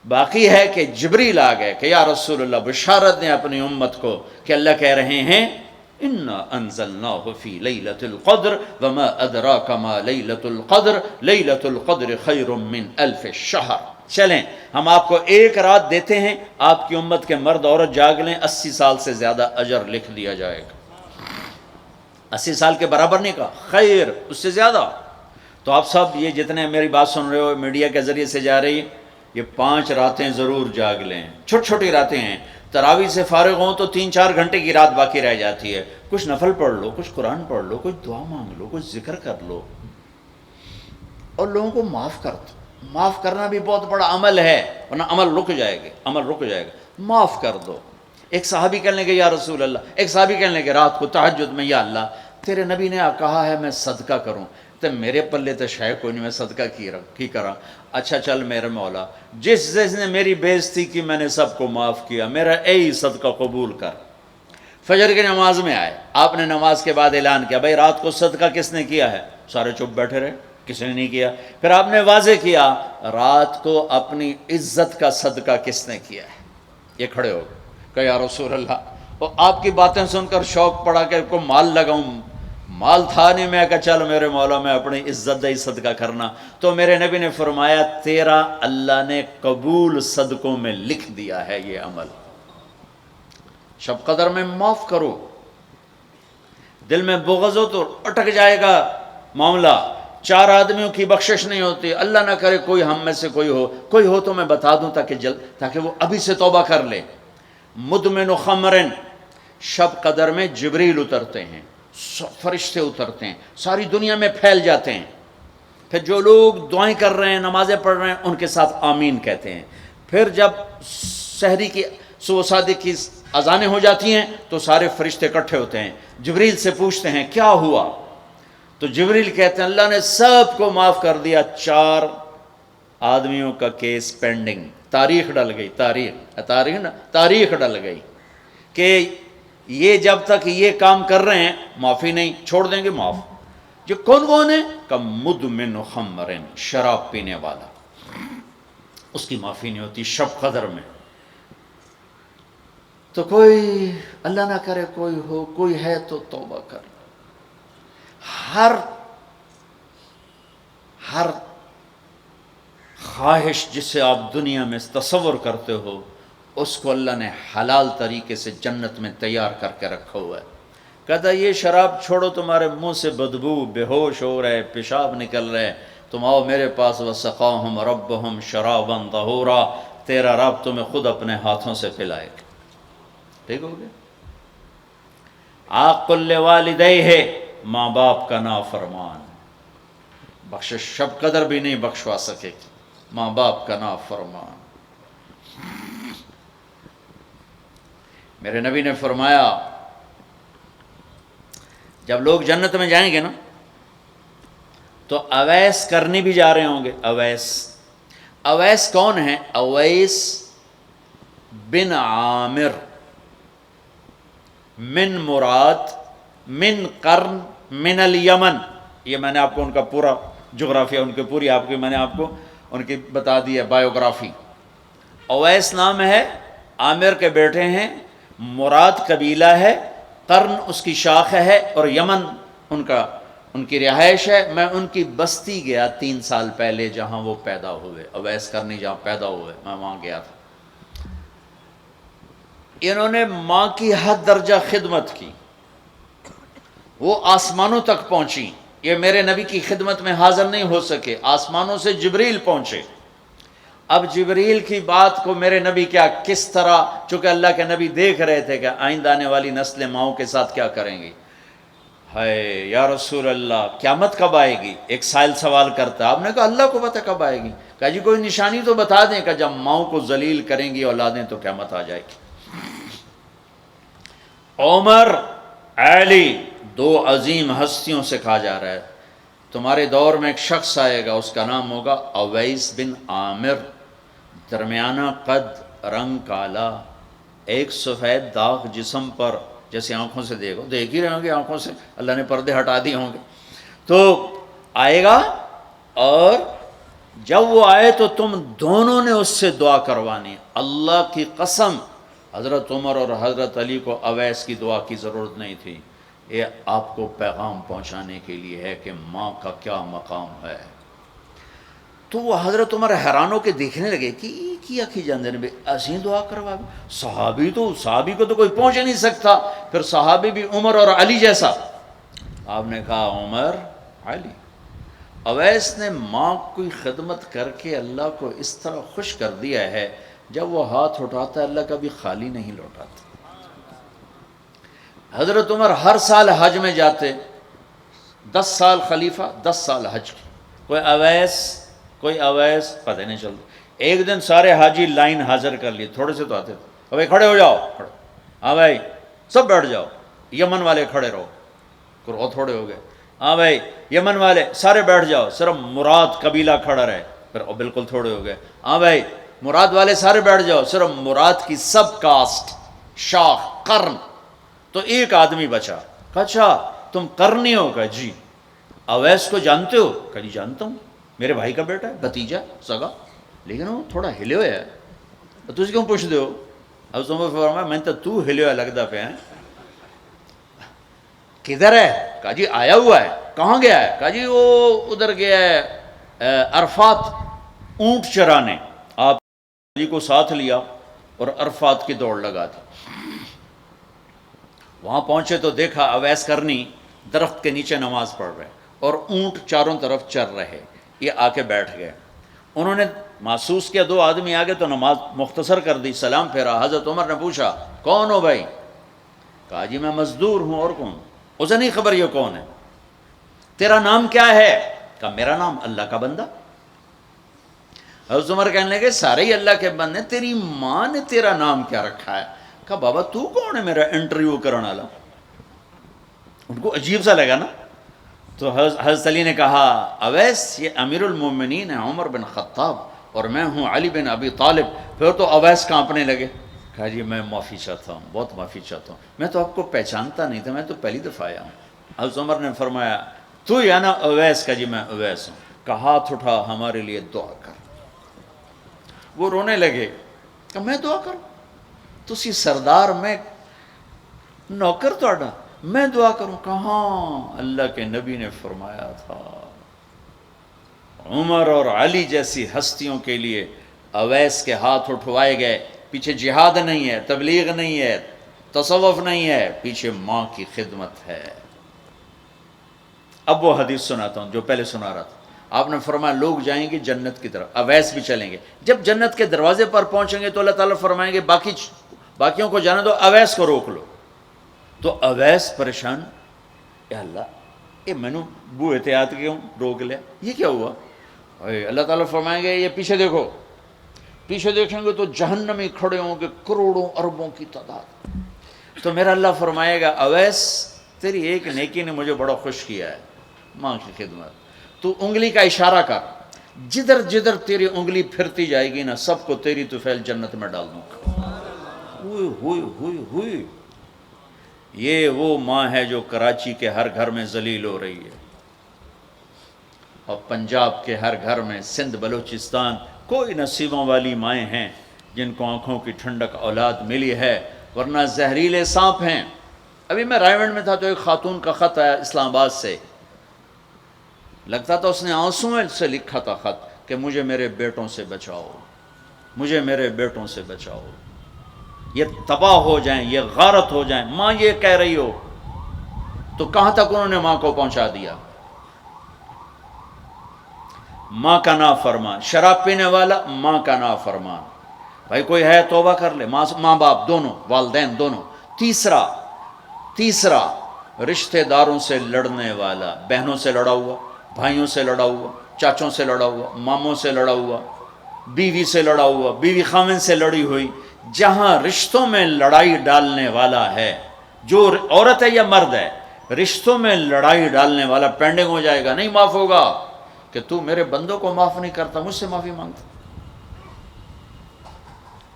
باقی ہے کہ جبریل آ گئے کہ یا رسول اللہ بشارت دیں اپنی امت کو کہ اللہ کہہ رہے ہیں اِنَّا أَنزَلْنَاهُ فِي لَيْلَةِ الْقَدْرِ وَمَا أَدْرَاكَ مَا لَيْلَةُ الْقَدْرِ لَيْلَةُ الْقَدْرِ خَيْرٌ مِّنْ أَلْفِ الشَّهْرِ۔ چلیں ہم آپ کو ایک رات دیتے ہیں، آپ کی امت کے مرد عورت جاگ لیں، 80 سال سے زیادہ اجر لکھ دیا جائے گا۔ 80 سال کے برابر نہیں کہا، خیر اس سے زیادہ۔ تو آپ سب یہ جتنے میری بات سن رہے ہو میڈیا کے ذریعے سے جا رہی، یہ 5 راتیں ضرور جاگ لیں، چھوٹی چھوٹی راتیں ہیں۔ تراویح سے فارغ ہوں تو 3-4 گھنٹے کی رات باقی رہ جاتی ہے، کچھ نفل پڑھ لو، کچھ قرآن پڑھ لو، کچھ دعا مانگ لو، کچھ ذکر کر لو، اور لوگوں کو معاف کر دو۔ معاف کرنا بھی بہت بڑا عمل ہے، ورنہ عمل رک جائے گا، عمل رک جائے گا۔ معاف کر دو۔ ایک صحابی کہنے لگے یا رسول اللہ، ایک صحابی کہنے لگے رات کو تہجد میں یا اللہ تیرے نبی نے کہا ہے میں صدقہ کروں، تو میرے پلے تو شے کوئی نہیں، میں صدقہ کی کرا۔ اچھا چل میرے مولا، جس نے میری بےعزتی کی میں نے سب کو معاف کیا، میرا اے صدقہ قبول کر۔ فجر کی نماز میں آئے، آپ نے نماز کے بعد اعلان کیا بھائی رات کو صدقہ کس نے کیا ہے؟ سارے چپ بیٹھے رہے، کسی نے نہیں کیا۔ پھر آپ نے واضح کیا رات کو اپنی عزت کا صدقہ کس نے کیا ہے؟ یہ کھڑے ہو گئے کہ یا رسول اللہ، اور آپ کی باتیں سن کر شوق پڑا کہ کو مال لگاؤں، مال تھا نہیں، میں کہا چل میرے مولا میں اپنی عزت دہی صدقہ کرنا۔ تو میرے نبی نے فرمایا تیرا اللہ نے قبول صدقوں میں لکھ دیا ہے یہ عمل۔ شب قدر میں معاف کرو، دل میں بغض ہو تو اٹک جائے گا معاملہ۔ 4 آدمیوں کی بخشش نہیں ہوتی، اللہ نہ کرے کوئی ہم میں سے کوئی ہو تو میں بتا دوں تاکہ وہ ابھی سے توبہ کر لے۔ مدمن خمرن، شب قدر میں جبریل اترتے ہیں، فرشتے اترتے ہیں، ساری دنیا میں پھیل جاتے ہیں۔ پھر جو لوگ دعائیں کر رہے ہیں، نمازیں پڑھ رہے ہیں، ان کے ساتھ آمین کہتے ہیں۔ پھر جب سحری کی صبح صادق کی اذانیں ہو جاتی ہیں تو سارے فرشتے اکٹھے ہوتے ہیں، جبریل سے پوچھتے ہیں کیا ہوا؟ تو جبریل کہتے ہیں اللہ نے سب کو معاف کر دیا، 4 آدمیوں کا کیس پینڈنگ، تاریخ ڈل گئی، تاریخ ڈل گئی کہ یہ جب تک یہ کام کر رہے ہیں معافی نہیں، چھوڑ دیں گے معاف۔ جو کون ہے کہ مدمن خمرن، شراب پینے والا، اس کی معافی نہیں ہوتی شب قدر میں۔ تو کوئی اللہ نہ کرے کوئی ہے تو توبہ کر۔ ہر خواہش جسے آپ دنیا میں تصور کرتے ہو اس کو اللہ نے حلال طریقے سے جنت میں تیار کر کے رکھا ہوا ہے۔ کہتا یہ شراب چھوڑو، تمہارے منہ سے بدبو، بے ہوش ہو رہے، پیشاب نکل رہے، تم آؤ میرے پاس، وسقاہم ربہم شرابا طہورا، تیرا رب تمہیں خود اپنے ہاتھوں سے پلائے گا۔ ٹھیک ہو گیا؟ عاق لوالدیہ، ماں باپ کا نافرمان، بخشش شب قدر بھی نہیں بخشوا سکے گی، ماں باپ کا نافرمان۔ میرے نبی نے فرمایا جب لوگ جنت میں جائیں گے نا تو اویس کرنی بھی جا رہے ہوں گے۔ اویس کون ہیں؟ اویس بن عامر من مراد من قرن من الیمن، یہ میں نے آپ کو ان کا پورا جغرافیہ، ان کی پوری آپ کی میں نے آپ کو ان کی بتا دی ہے بایوگرافی۔ اویس نام ہے، عامر کے بیٹے ہیں، مراد قبیلہ ہے، قرن اس کی شاخ ہے، اور یمن ان کی رہائش ہے۔ میں ان کی بستی گیا 3 سال پہلے جہاں وہ پیدا ہوئے، اویس کرنی جہاں پیدا ہوئے، میں وہاں گیا تھا۔ انہوں نے ماں کی حد درجہ خدمت کی، وہ آسمانوں تک پہنچی۔ یہ میرے نبی کی خدمت میں حاضر نہیں ہو سکے، آسمانوں سے جبریل پہنچے۔ اب جبریل کی بات کو میرے نبی کیا کس طرح، چونکہ اللہ کے نبی دیکھ رہے تھے کہ آئندہ آنے والی نسلیں ماؤں کے ساتھ کیا کریں گی۔ ہے یا رسول اللہ قیامت کب آئے گی؟ ایک سائل سوال کرتا، آپ نے کہا اللہ کو پتہ کب آئے گی۔ کہا جی کوئی نشانی تو بتا دیں کہ جب ماؤں کو ذلیل کریں گی اولادیں تو قیامت آ جائے گی۔ عمر، علی، 2 عظیم ہستیوں سے کہا جا رہا ہے تمہارے دور میں ایک شخص آئے گا، اس کا نام ہوگا اویس بن عامر، درمیانہ قد، رنگ کالا، ایک سفید داغ جسم پر، جیسے آنکھوں سے دیکھ ہی رہے ہوں گے، آنکھوں سے اللہ نے پردے ہٹا دیے ہوں گے، تو آئے گا، اور جب وہ آئے تو تم دونوں نے اس سے دعا کروانی۔ اللہ کی قسم حضرت عمر اور حضرت علی کو اویس کی دعا کی ضرورت نہیں تھی، یہ آپ کو پیغام پہنچانے کے لیے ہے کہ ماں کا کیا مقام ہے۔ تو وہ حضرت عمر حیران ہو کے دیکھنے لگے کہ کیا کی جاندے نے ایسی دعا کروا، صحابی کو تو کوئی پہنچ نہیں سکتا، پھر صحابی بھی عمر اور علی جیسا۔ آپ نے کہا عمر، علی۔ اویس نے ماں کی خدمت کر کے اللہ کو اس طرح خوش کر دیا ہے، جب وہ ہاتھ اٹھاتا ہے اللہ کبھی خالی نہیں لوٹاتا۔ حضرت عمر ہر سال حج میں جاتے، 10 سال خلیفہ، 10 سال حج کی، کوئی اویس پتہ نہیں چلتا۔ ایک دن سارے حاجی لائن حاضر کر لی، تھوڑے سے تو آتے تھے، بھائی کھڑے ہو جاؤ، ہاں بھائی سب بیٹھ جاؤ، یمن والے کھڑے رہو، اور تھوڑے ہو گئے، ہاں بھائی یمن والے سارے بیٹھ جاؤ، صرف مراد قبیلہ کھڑا رہے، پھر بالکل تھوڑے ہو گئے، ہاں بھائی مراد والے سارے بیٹھ جاؤ، صرف مراد کی سب کاسٹ، شاخ، قرن، تو ایک آدمی بچا۔ اچھا تم قرنی ہو؟ کہا جی۔ اویس کو جانتے ہو؟ کہا جی جانتا ہوں، میرے بھائی کا بیٹا ہے، بھتیجا سگا، لیکن وہ تھوڑا ہلے ہوئے ہے، تو کیوں پوچھتے ہو؟ اب تم فرمایا میں تو ہلے ہوئے لگتا پہ ہیں، کدھر ہے؟ کہا جی آیا ہوا ہے۔ کہاں گیا ہے؟ کہا جی وہ ادھر گیا ہے عرفات اونٹ چرانے۔ آپ جی کو ساتھ لیا اور عرفات کی دوڑ لگا دی۔ وہاں پہنچے تو دیکھا اویس کرنی درخت کے نیچے نماز پڑھ رہے اور اونٹ چاروں طرف چر رہے، یہ آ کے بیٹھ گئے۔ انہوں نے محسوس کیا 2 آدمی آ گئے تو نماز مختصر کر دی، سلام پھیرا۔ حضرت عمر نے پوچھا کون ہو بھائی؟ کہا جی میں مزدور ہوں، اور کون؟ اسے نہیں خبر یہ کون ہے۔ تیرا نام کیا ہے؟ کہا میرا نام اللہ کا بندہ۔ حضرت عمر کہنے لگے سارے ہی اللہ کے بندے، تیری ماں نے تیرا نام کیا رکھا ہے؟ کہا بابا تو کون ہے میرا انٹرویو کرنے والا؟ ان کو عجیب سا لگا نا۔ تو حضرت علی نے کہا اویس یہ امیر المومنین ہے عمر بن خطاب، اور میں ہوں علی بن ابی طالب۔ پھر تو اویس کانپنے لگے۔ کہا جی میں معافی چاہتا ہوں، بہت معافی چاہتا ہوں، میں تو آپ کو پہچانتا نہیں تھا، میں تو پہلی دفعہ آیا ہوں۔ حضرت عمر نے فرمایا تو یا نا اویس؟ کا جی میں اویس ہوں۔ کہا ہاتھ اٹھا ہمارے لیے دعا کر۔ وہ رونے لگے کہ میں دعا کروں؟ تسی سردار، میں نوکر توڑا، میں دعا کروں؟ کہاں، اللہ کے نبی نے فرمایا تھا عمر اور علی جیسی ہستیوں کے لیے اویس کے ہاتھ اٹھوائے گئے۔ پیچھے جہاد نہیں ہے، تبلیغ نہیں ہے، تصوف نہیں ہے، پیچھے ماں کی خدمت ہے۔ اب وہ حدیث سناتا ہوں جو پہلے سنا رہا تھا۔ آپ نے فرمایا لوگ جائیں گے جنت کی طرف، اویس بھی چلیں گے، جب جنت کے دروازے پر پہنچیں گے تو اللہ تعالیٰ فرمائیں گے باقیوں کو جانے دو، اویس کو روک لو۔ تو اویس پریشان، اے اللہ یہ میں نے بو احتیاط کیوں روک لیا، یہ کیا ہوا؟ اللہ تعالیٰ فرمائیں گے یہ پیچھے دیکھو، پیچھے دیکھیں گے تو جہنمی کھڑے ہوں گے کروڑوں اربوں کی تعداد۔ تو میرا اللہ فرمائے گا اویس تیری ایک نیکی نے مجھے بڑا خوش کیا ہے، ماں کی خدمت، تو انگلی کا اشارہ کر، جدھر جدھر تیری انگلی پھرتی جائے گی نا سب کو تیری طفیل جنت میں ڈال دوں گا۔ ہوئی ہوئی ہوئی ہوئی، یہ وہ ماں ہے جو کراچی کے ہر گھر میں ذلیل ہو رہی ہے، اور پنجاب کے ہر گھر میں، سندھ بلوچستان، کوئی نصیبوں والی مائیں ہیں جن کو آنکھوں کی ٹھنڈک اولاد ملی ہے، ورنہ زہریلے سانپ ہیں۔ ابھی میں رائے گنج میں تھا تو ایک خاتون کا خط آیا اسلام آباد سے، لگتا تھا اس نے آنسوؤں سے لکھا تھا خط کہ مجھے میرے بیٹوں سے بچاؤ، مجھے میرے بیٹوں سے بچاؤ، یہ تباہ ہو جائیں، یہ غارت ہو جائیں۔ ماں یہ کہہ رہی ہو تو کہاں تک انہوں نے ماں کو پہنچا دیا؟ ماں کا نافرمان، شراب پینے والا ماں کا نافرمان۔ بھائی کوئی ہے توبہ کر لے، ماں باپ دونوں، والدین دونوں۔ تیسرا رشتہ داروں سے لڑنے والا، بہنوں سے لڑا ہوا، بھائیوں سے لڑا ہوا، چاچوں سے لڑا ہوا، ماموں سے لڑا ہوا، بیوی سے لڑا ہوا، بیوی خامن سے لڑی ہوئی۔ جہاں رشتوں میں لڑائی ڈالنے والا ہے، جو عورت ہے یا مرد ہے، رشتوں میں لڑائی ڈالنے والا پینڈنگ ہو جائے گا، نہیں معاف ہوگا کہ تو میرے بندوں کو معاف نہیں کرتا، مجھ سے معافی مانگتا۔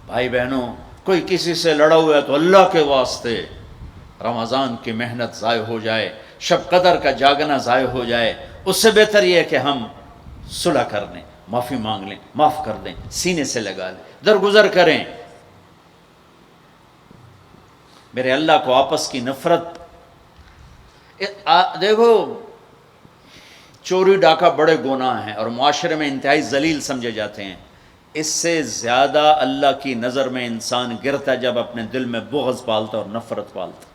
بھائی بہنوں، کوئی کسی سے لڑا ہوا ہے تو اللہ کے واسطے رمضان کی محنت ضائع ہو جائے، شب قدر کا جاگنا ضائع ہو جائے، اس سے بہتر یہ ہے کہ ہم صلح کر لیں، معافی مانگ لیں، معاف کر دیں، سینے سے لگا لیں، درگزر کریں۔ میرے اللہ کو آپس کی نفرت، دیکھو چوری ڈاکہ بڑے گناہ ہیں اور معاشرے میں انتہائی ذلیل سمجھے جاتے ہیں۔ اس سے زیادہ اللہ کی نظر میں انسان گرتا ہے جب اپنے دل میں بغض پالتا اور نفرت پالتا،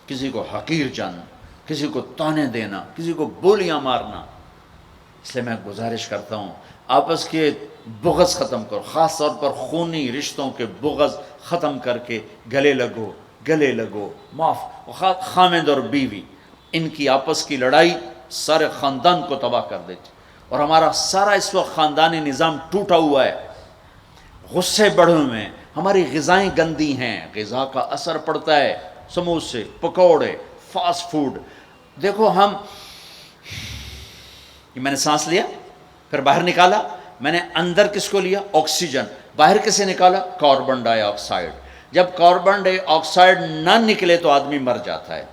کسی کو حقیر جاننا، کسی کو تانے دینا، کسی کو بولیاں مارنا۔ اس لیے میں گزارش کرتا ہوں آپس کے بغض ختم کرو، خاص طور پر خونی رشتوں کے بغض ختم کر کے گلے لگو، معاف۔ خامند اور بیوی، ان کی آپس کی لڑائی سارے خاندان کو تباہ کر دیتی، اور ہمارا سارا اس وقت خاندانی نظام ٹوٹا ہوا ہے، غصے بڑھے ہوئے ہیں، ہماری غذائیں گندی ہیں، غذا کا اثر پڑتا ہے، سموسے، پکوڑے، فاسٹ فوڈ۔ دیکھو میں نے سانس لیا، پھر باہر نکالا، میں نے اندر کس کو لیا؟ آکسیجن، باہر کسے نکالا؟ کاربن ڈائی آکسائڈ۔ جب کاربن ڈائی آکسائڈ نہ نکلے تو آدمی مر جاتا ہے،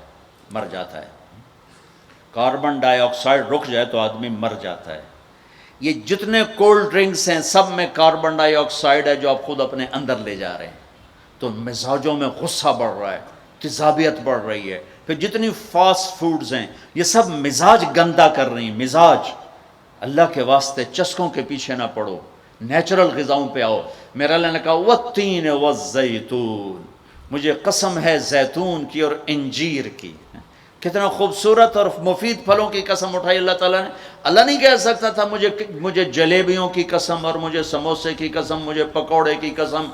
کاربن ڈائی آکسائڈ رک جائے تو آدمی مر جاتا ہے۔ یہ جتنے کولڈ ڈرنکس ہیں سب میں کاربن ڈائی آکسائڈ ہے جو آپ خود اپنے اندر لے جا رہے ہیں، تو مزاجوں میں غصہ بڑھ رہا ہے، تیزابیت بڑھ رہی ہے۔ پھر جتنی فاسٹ فوڈز ہیں یہ سب مزاج گندا کر رہی ہیں، مزاج۔ اللہ کے واسطے چسکوں کے پیچھے نہ پڑو، نیچرل غذاؤں پہ آؤ۔ میرا اللہ نے کہا والتین والزیتون، مجھے قسم ہے زیتون کی اور انجیر کی۔ کتنا خوبصورت اور مفید پھلوں کی قسم اٹھائی اللہ تعالیٰ نے۔ اللہ نہیں کہہ سکتا تھا مجھے جلیبیوں کی قسم اور مجھے سموسے کی قسم، مجھے پکوڑے کی قسم،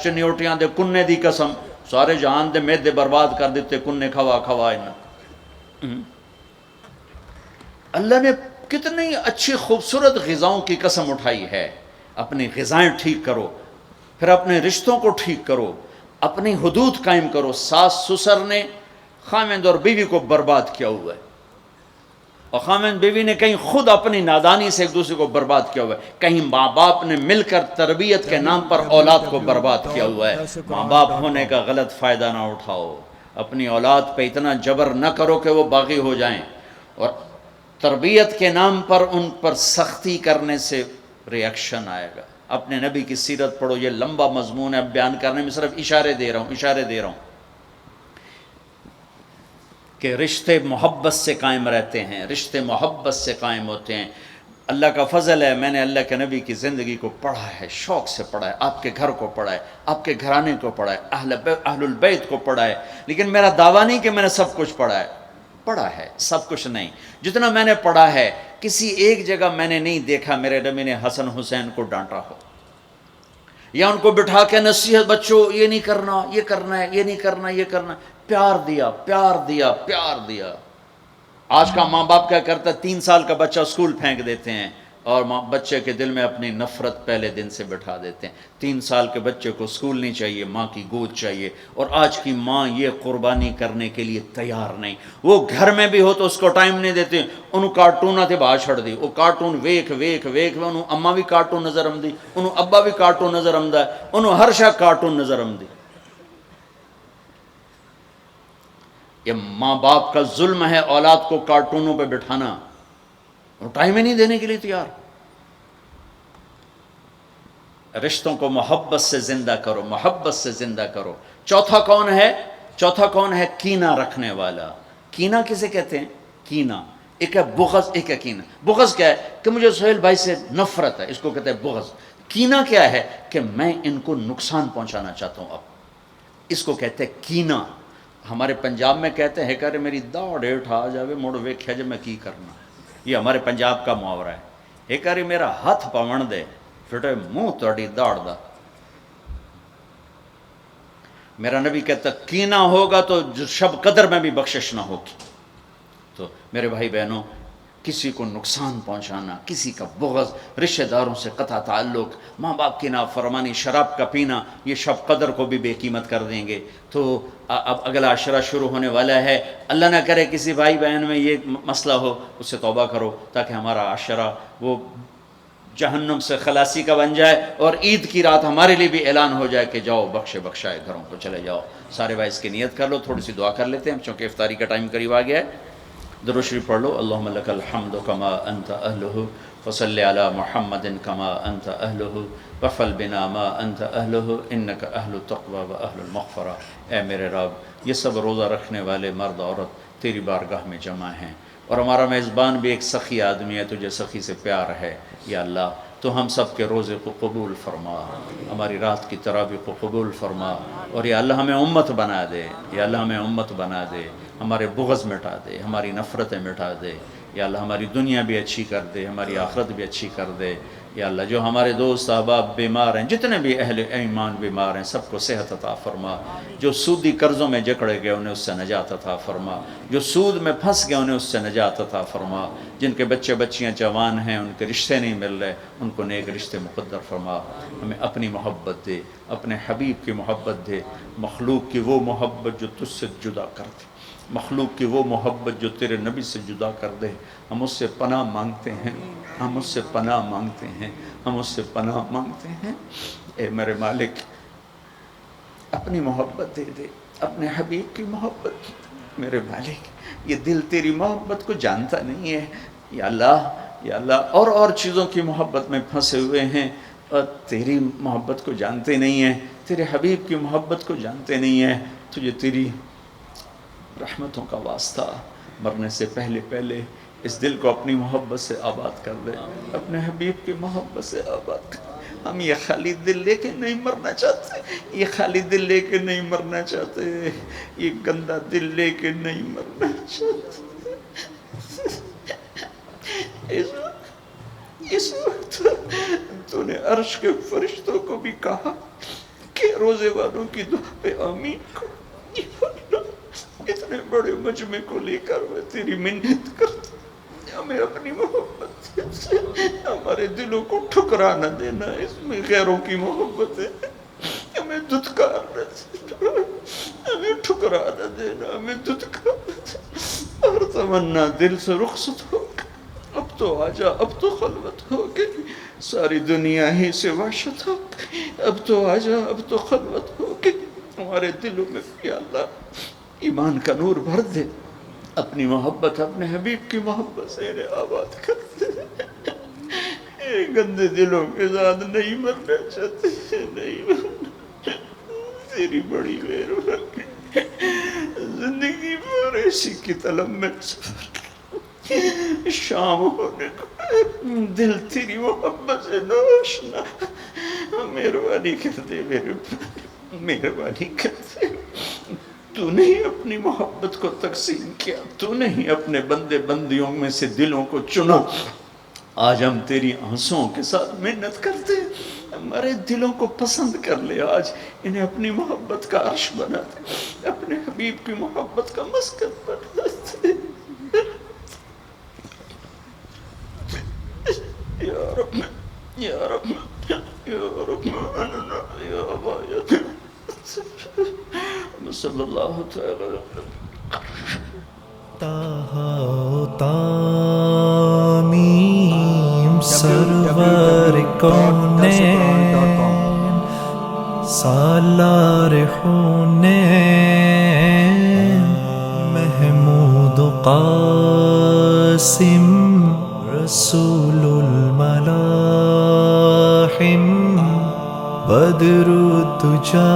چنیوٹیاں دے کنے دی قسم، سارے جہان دے میدے برباد کر دیتے کنے کھوا اللہ نے کتنی اچھی خوبصورت غذاؤں کی قسم اٹھائی ہے۔ اپنی غذائیں ٹھیک کرو، پھر اپنے رشتوں کو ٹھیک کرو، اپنی حدود قائم کرو۔ ساس سسر نے خامند اور بیوی کو برباد کیا ہوا ہے، اور خامند بیوی نے کہیں خود اپنی نادانی سے ایک دوسرے کو برباد کیا ہوا ہے، کہیں ماں باپ نے مل کر تربیت کے نام پر اولاد کو برباد کیا ہوا ہے۔ ماں باپ ہونے کا غلط فائدہ نہ اٹھاؤ، اپنی اولاد پہ اتنا جبر نہ کرو کہ وہ باغی ہو جائیں، اور تربیت کے نام پر ان پر سختی کرنے سے ریاکشن آئے گا۔ اپنے نبی کی سیرت پڑھو، یہ لمبا مضمون ہے، اب بیان کرنے میں صرف اشارے دے رہا ہوں کہ رشتے محبت سے قائم رہتے ہیں، رشتے محبت سے قائم ہوتے ہیں۔ اللہ کا فضل ہے، میں نے اللہ کے نبی کی زندگی کو پڑھا ہے، شوق سے پڑھا ہے، آپ کے گھر کو پڑھا ہے، آپ کے گھرانے کو پڑھا ہے، اہل البیت کو پڑھا ہے، لیکن میرا دعویٰ نہیں کہ میں نے سب کچھ پڑھا ہے سب کچھ نہیں۔ جتنا میں نے پڑھا ہے کسی ایک جگہ میں نے نہیں دیکھا میرے نبی نے حسن حسین کو ڈانٹا ہو، یا ان کو بٹھا کے نصیحت، بچوں یہ نہیں کرنا، یہ کرنا ہے، یہ نہیں کرنا، یہ کرنا، پیار دیا پیار دیا پیار دیا۔ آج کا ماں باپ کیا کرتا ہے، 3 سال کا بچہ اسکول پھینک دیتے ہیں اور بچے کے دل میں اپنی نفرت پہلے دن سے بٹھا دیتے ہیں۔ 3 سال کے بچے کو اسکول نہیں چاہیے، ماں کی گود چاہیے، اور آج کی ماں یہ قربانی کرنے کے لیے تیار نہیں۔ وہ گھر میں بھی ہو تو اس کو ٹائم نہیں دیتے، انہوں کارٹون تے باہر چھڑ دی، وہ کارٹون ویکھ ویکھ ویکھ، انہوں اماں بھی کارٹون نظر آمدی، انہوں ابا بھی کارٹون نظر آمدہ ہے، انہوں ہر شے کارٹون نظر آمدی۔ یہ ماں باپ کا ظلم ہے اولاد کو کارٹونوں پہ بٹھانا، وہ ٹائم ہی نہیں دینے کے لیے تیار۔ رشتوں کو محبت سے زندہ کرو، محبت سے زندہ کرو۔ چوتھا کون ہے؟ کینہ رکھنے والا۔ کینہ کسے کہتے ہیں؟ کینہ ایک ہے بغض، ایک ہے کینہ۔ بغض کیا ہے؟ کہ مجھے سہیل بھائی سے نفرت ہے، اس کو کہتے ہیں بغض۔ کینہ کیا ہے؟ کہ میں ان کو نقصان پہنچانا چاہتا ہوں، اب اس کو کہتے ہیں کینہ۔ ہمارے پنجاب میں کہتے ہیں کہ میری داڑ اٹھا جاوے مڑ ویکھیا جے میں کی کرنا، یہ ہمارے پنجاب کا محاورہ ہے۔ ایک بار میرا ہاتھ پاون دے پھٹے منہ تہاڈی داڑ دا۔ میرا نبی کہتا کینہ ہوگا تو شب قدر میں بھی بخشش نہ ہوگی۔ تو میرے بھائی بہنوں، کسی کو نقصان پہنچانا، کسی کا بغض، رشتہ داروں سے قطع تعلق، ماں باپ کی نافرمانی، شراب کا پینا، یہ شب قدر کو بھی بے قیمت کر دیں گے۔ تو اب اگلا عشرہ شروع ہونے والا ہے، اللہ نہ کرے کسی بھائی بہن میں یہ مسئلہ ہو، اس سے توبہ کرو تاکہ ہمارا عشرہ وہ جہنم سے خلاصی کا بن جائے، اور عید کی رات ہمارے لیے بھی اعلان ہو جائے کہ جاؤ بخشے بخشائے گھروں کو چلے جاؤ۔ سارے بھائی اس کی نیت کر لو، تھوڑی سی دعا کر لیتے ہیں چونکہ افطاری کا ٹائم قریب آ گیا ہے۔ درود شریف پڑھ لو۔ اللہم لک الحمد کما انت اہلہ وصلی علی محمد کما انت اہلہ وفعل بنا ما انت اہلہ انک اہل التقوی و اہل المغفرہ۔ اے میرے رب، یہ سب روزہ رکھنے والے مرد عورت تیری بارگاہ میں جمع ہیں، اور ہمارا میزبان بھی ایک سخی آدمی ہے، تجھے سخی سے پیار ہے۔ یا اللہ تو ہم سب کے روزے کو قبول فرما، ہماری رات کی تراویح کو قبول فرما، اور یا اللہ ہمیں امت بنا دے، یا اللہ ہمیں امت بنا دے، ہمارے بغض مٹا دے، ہماری نفرتیں مٹا دے، یا اللہ ہماری دنیا بھی اچھی کر دے، ہماری آخرت بھی اچھی کر دے۔ یا اللہ جو ہمارے دوست احباب بیمار ہیں، جتنے بھی اہل ایمان بیمار ہیں، سب کو صحت عطا فرما۔ جو سودی قرضوں میں جکڑے گئے انہیں اس سے نجات عطا فرما، جو سود میں پھنس گئے انہیں اس سے نجات عطا فرما، جن کے بچے بچیاں جوان ہیں ان کے رشتے نہیں مل رہے ان کو نیک رشتے مقدر فرما۔ ہمیں اپنی محبت دے، اپنے حبیب کی محبت دے، مخلوق کی وہ محبت جو تجھ سے جدا کر دے، مخلوق کی وہ محبت جو تیرے نبی سے جدا کر دے۔ ہم اس سے پناہ مانگتے ہیں، ہم اس سے پناہ مانگتے ہیں، ہم اس سے پناہ مانگتے ہیں۔ اے میرے مالک، اپنی محبت دے دے، اپنے حبیب کی محبت۔ میرے مالک، یہ دل تیری محبت کو جانتا نہیں ہے۔ یا اللہ اور چیزوں کی محبت میں پھنسے ہوئے ہیں، اور تیری محبت کو جانتے نہیں ہیں، تیرے حبیب کی محبت کو جانتے نہیں ہیں۔ تجھے تیری رحمتوں کا واسطہ، مرنے سے پہلے اس دل کو اپنی محبت سے آباد کر دے، اپنے حبیب کی محبت سے آباد کر دے۔ ہم یہ خالی دل لے کے نہیں مرنا چاہتے، یہ خالی دل لے کے نہیں مرنا چاہتے، یہ گندا دل لے کے نہیں مرنا چاہتے۔ اس وقت تو نے عرش کے فرشتوں کو بھی کہا کہ روزے والوں کی دعا پہ آمین کرو۔ اتنے بڑے مجمع کو لے کر میں تیری منت کرتا ہوں، ہمیں اپنی محبت سے ہمارے دلوں کو ٹھکرا نہ دینا، اس میں غیروں کی محبت ہے، ہمیں دھتکار نہ دینا، ہمیں ٹھکرا نہ دینا، ہمیں دھتکار نہ دینا۔ اور تمنا دل سے رخصت ہو گئی، اب تو آجا، اب تو خلوت ہو گئی، ساری دنیا ہی سے وحشت ہو گئی، اب تو آجا، اب تو خلوت ہو گئی۔ ہمارے دلوں میں یا اللہ ایمان کا نور بھر دے، اپنی محبت اپنے حبیب کی محبت سے انہیں آباد کر دے۔ اے گندے دلوں کے ساتھ نہیں مرنا چاہتے، نہیں مرنا، تیری بڑی مہربانی، زندگی پر ایسی کی طلب میں سفر، شام ہونے کو دل تیری محبت سے ناشنا، مہربانی کر دے میرے، مہربانی کر دے۔ تو نے ہی اپنی محبت کو تقسیم کیا، تو نے ہی اپنے بندے بندیوں میں سے دلوں کو چنا۔ آج ہم تیری آنسوؤں کے ساتھ محنت کرتے ہیں، ہمارے دلوں کو پسند کر لے، آج انہیں اپنی محبت کا عرش بنا دے، اپنے حبیب کی محبت کا مسکن بنا دے۔ یا رب یا رب یا رب یا باید صلی اللہ تعالی وسلم۔ تاہا و تامیم سرور کونین، سالار حنین، محمود و قاسم، رسول الملاحم، بدر الدجا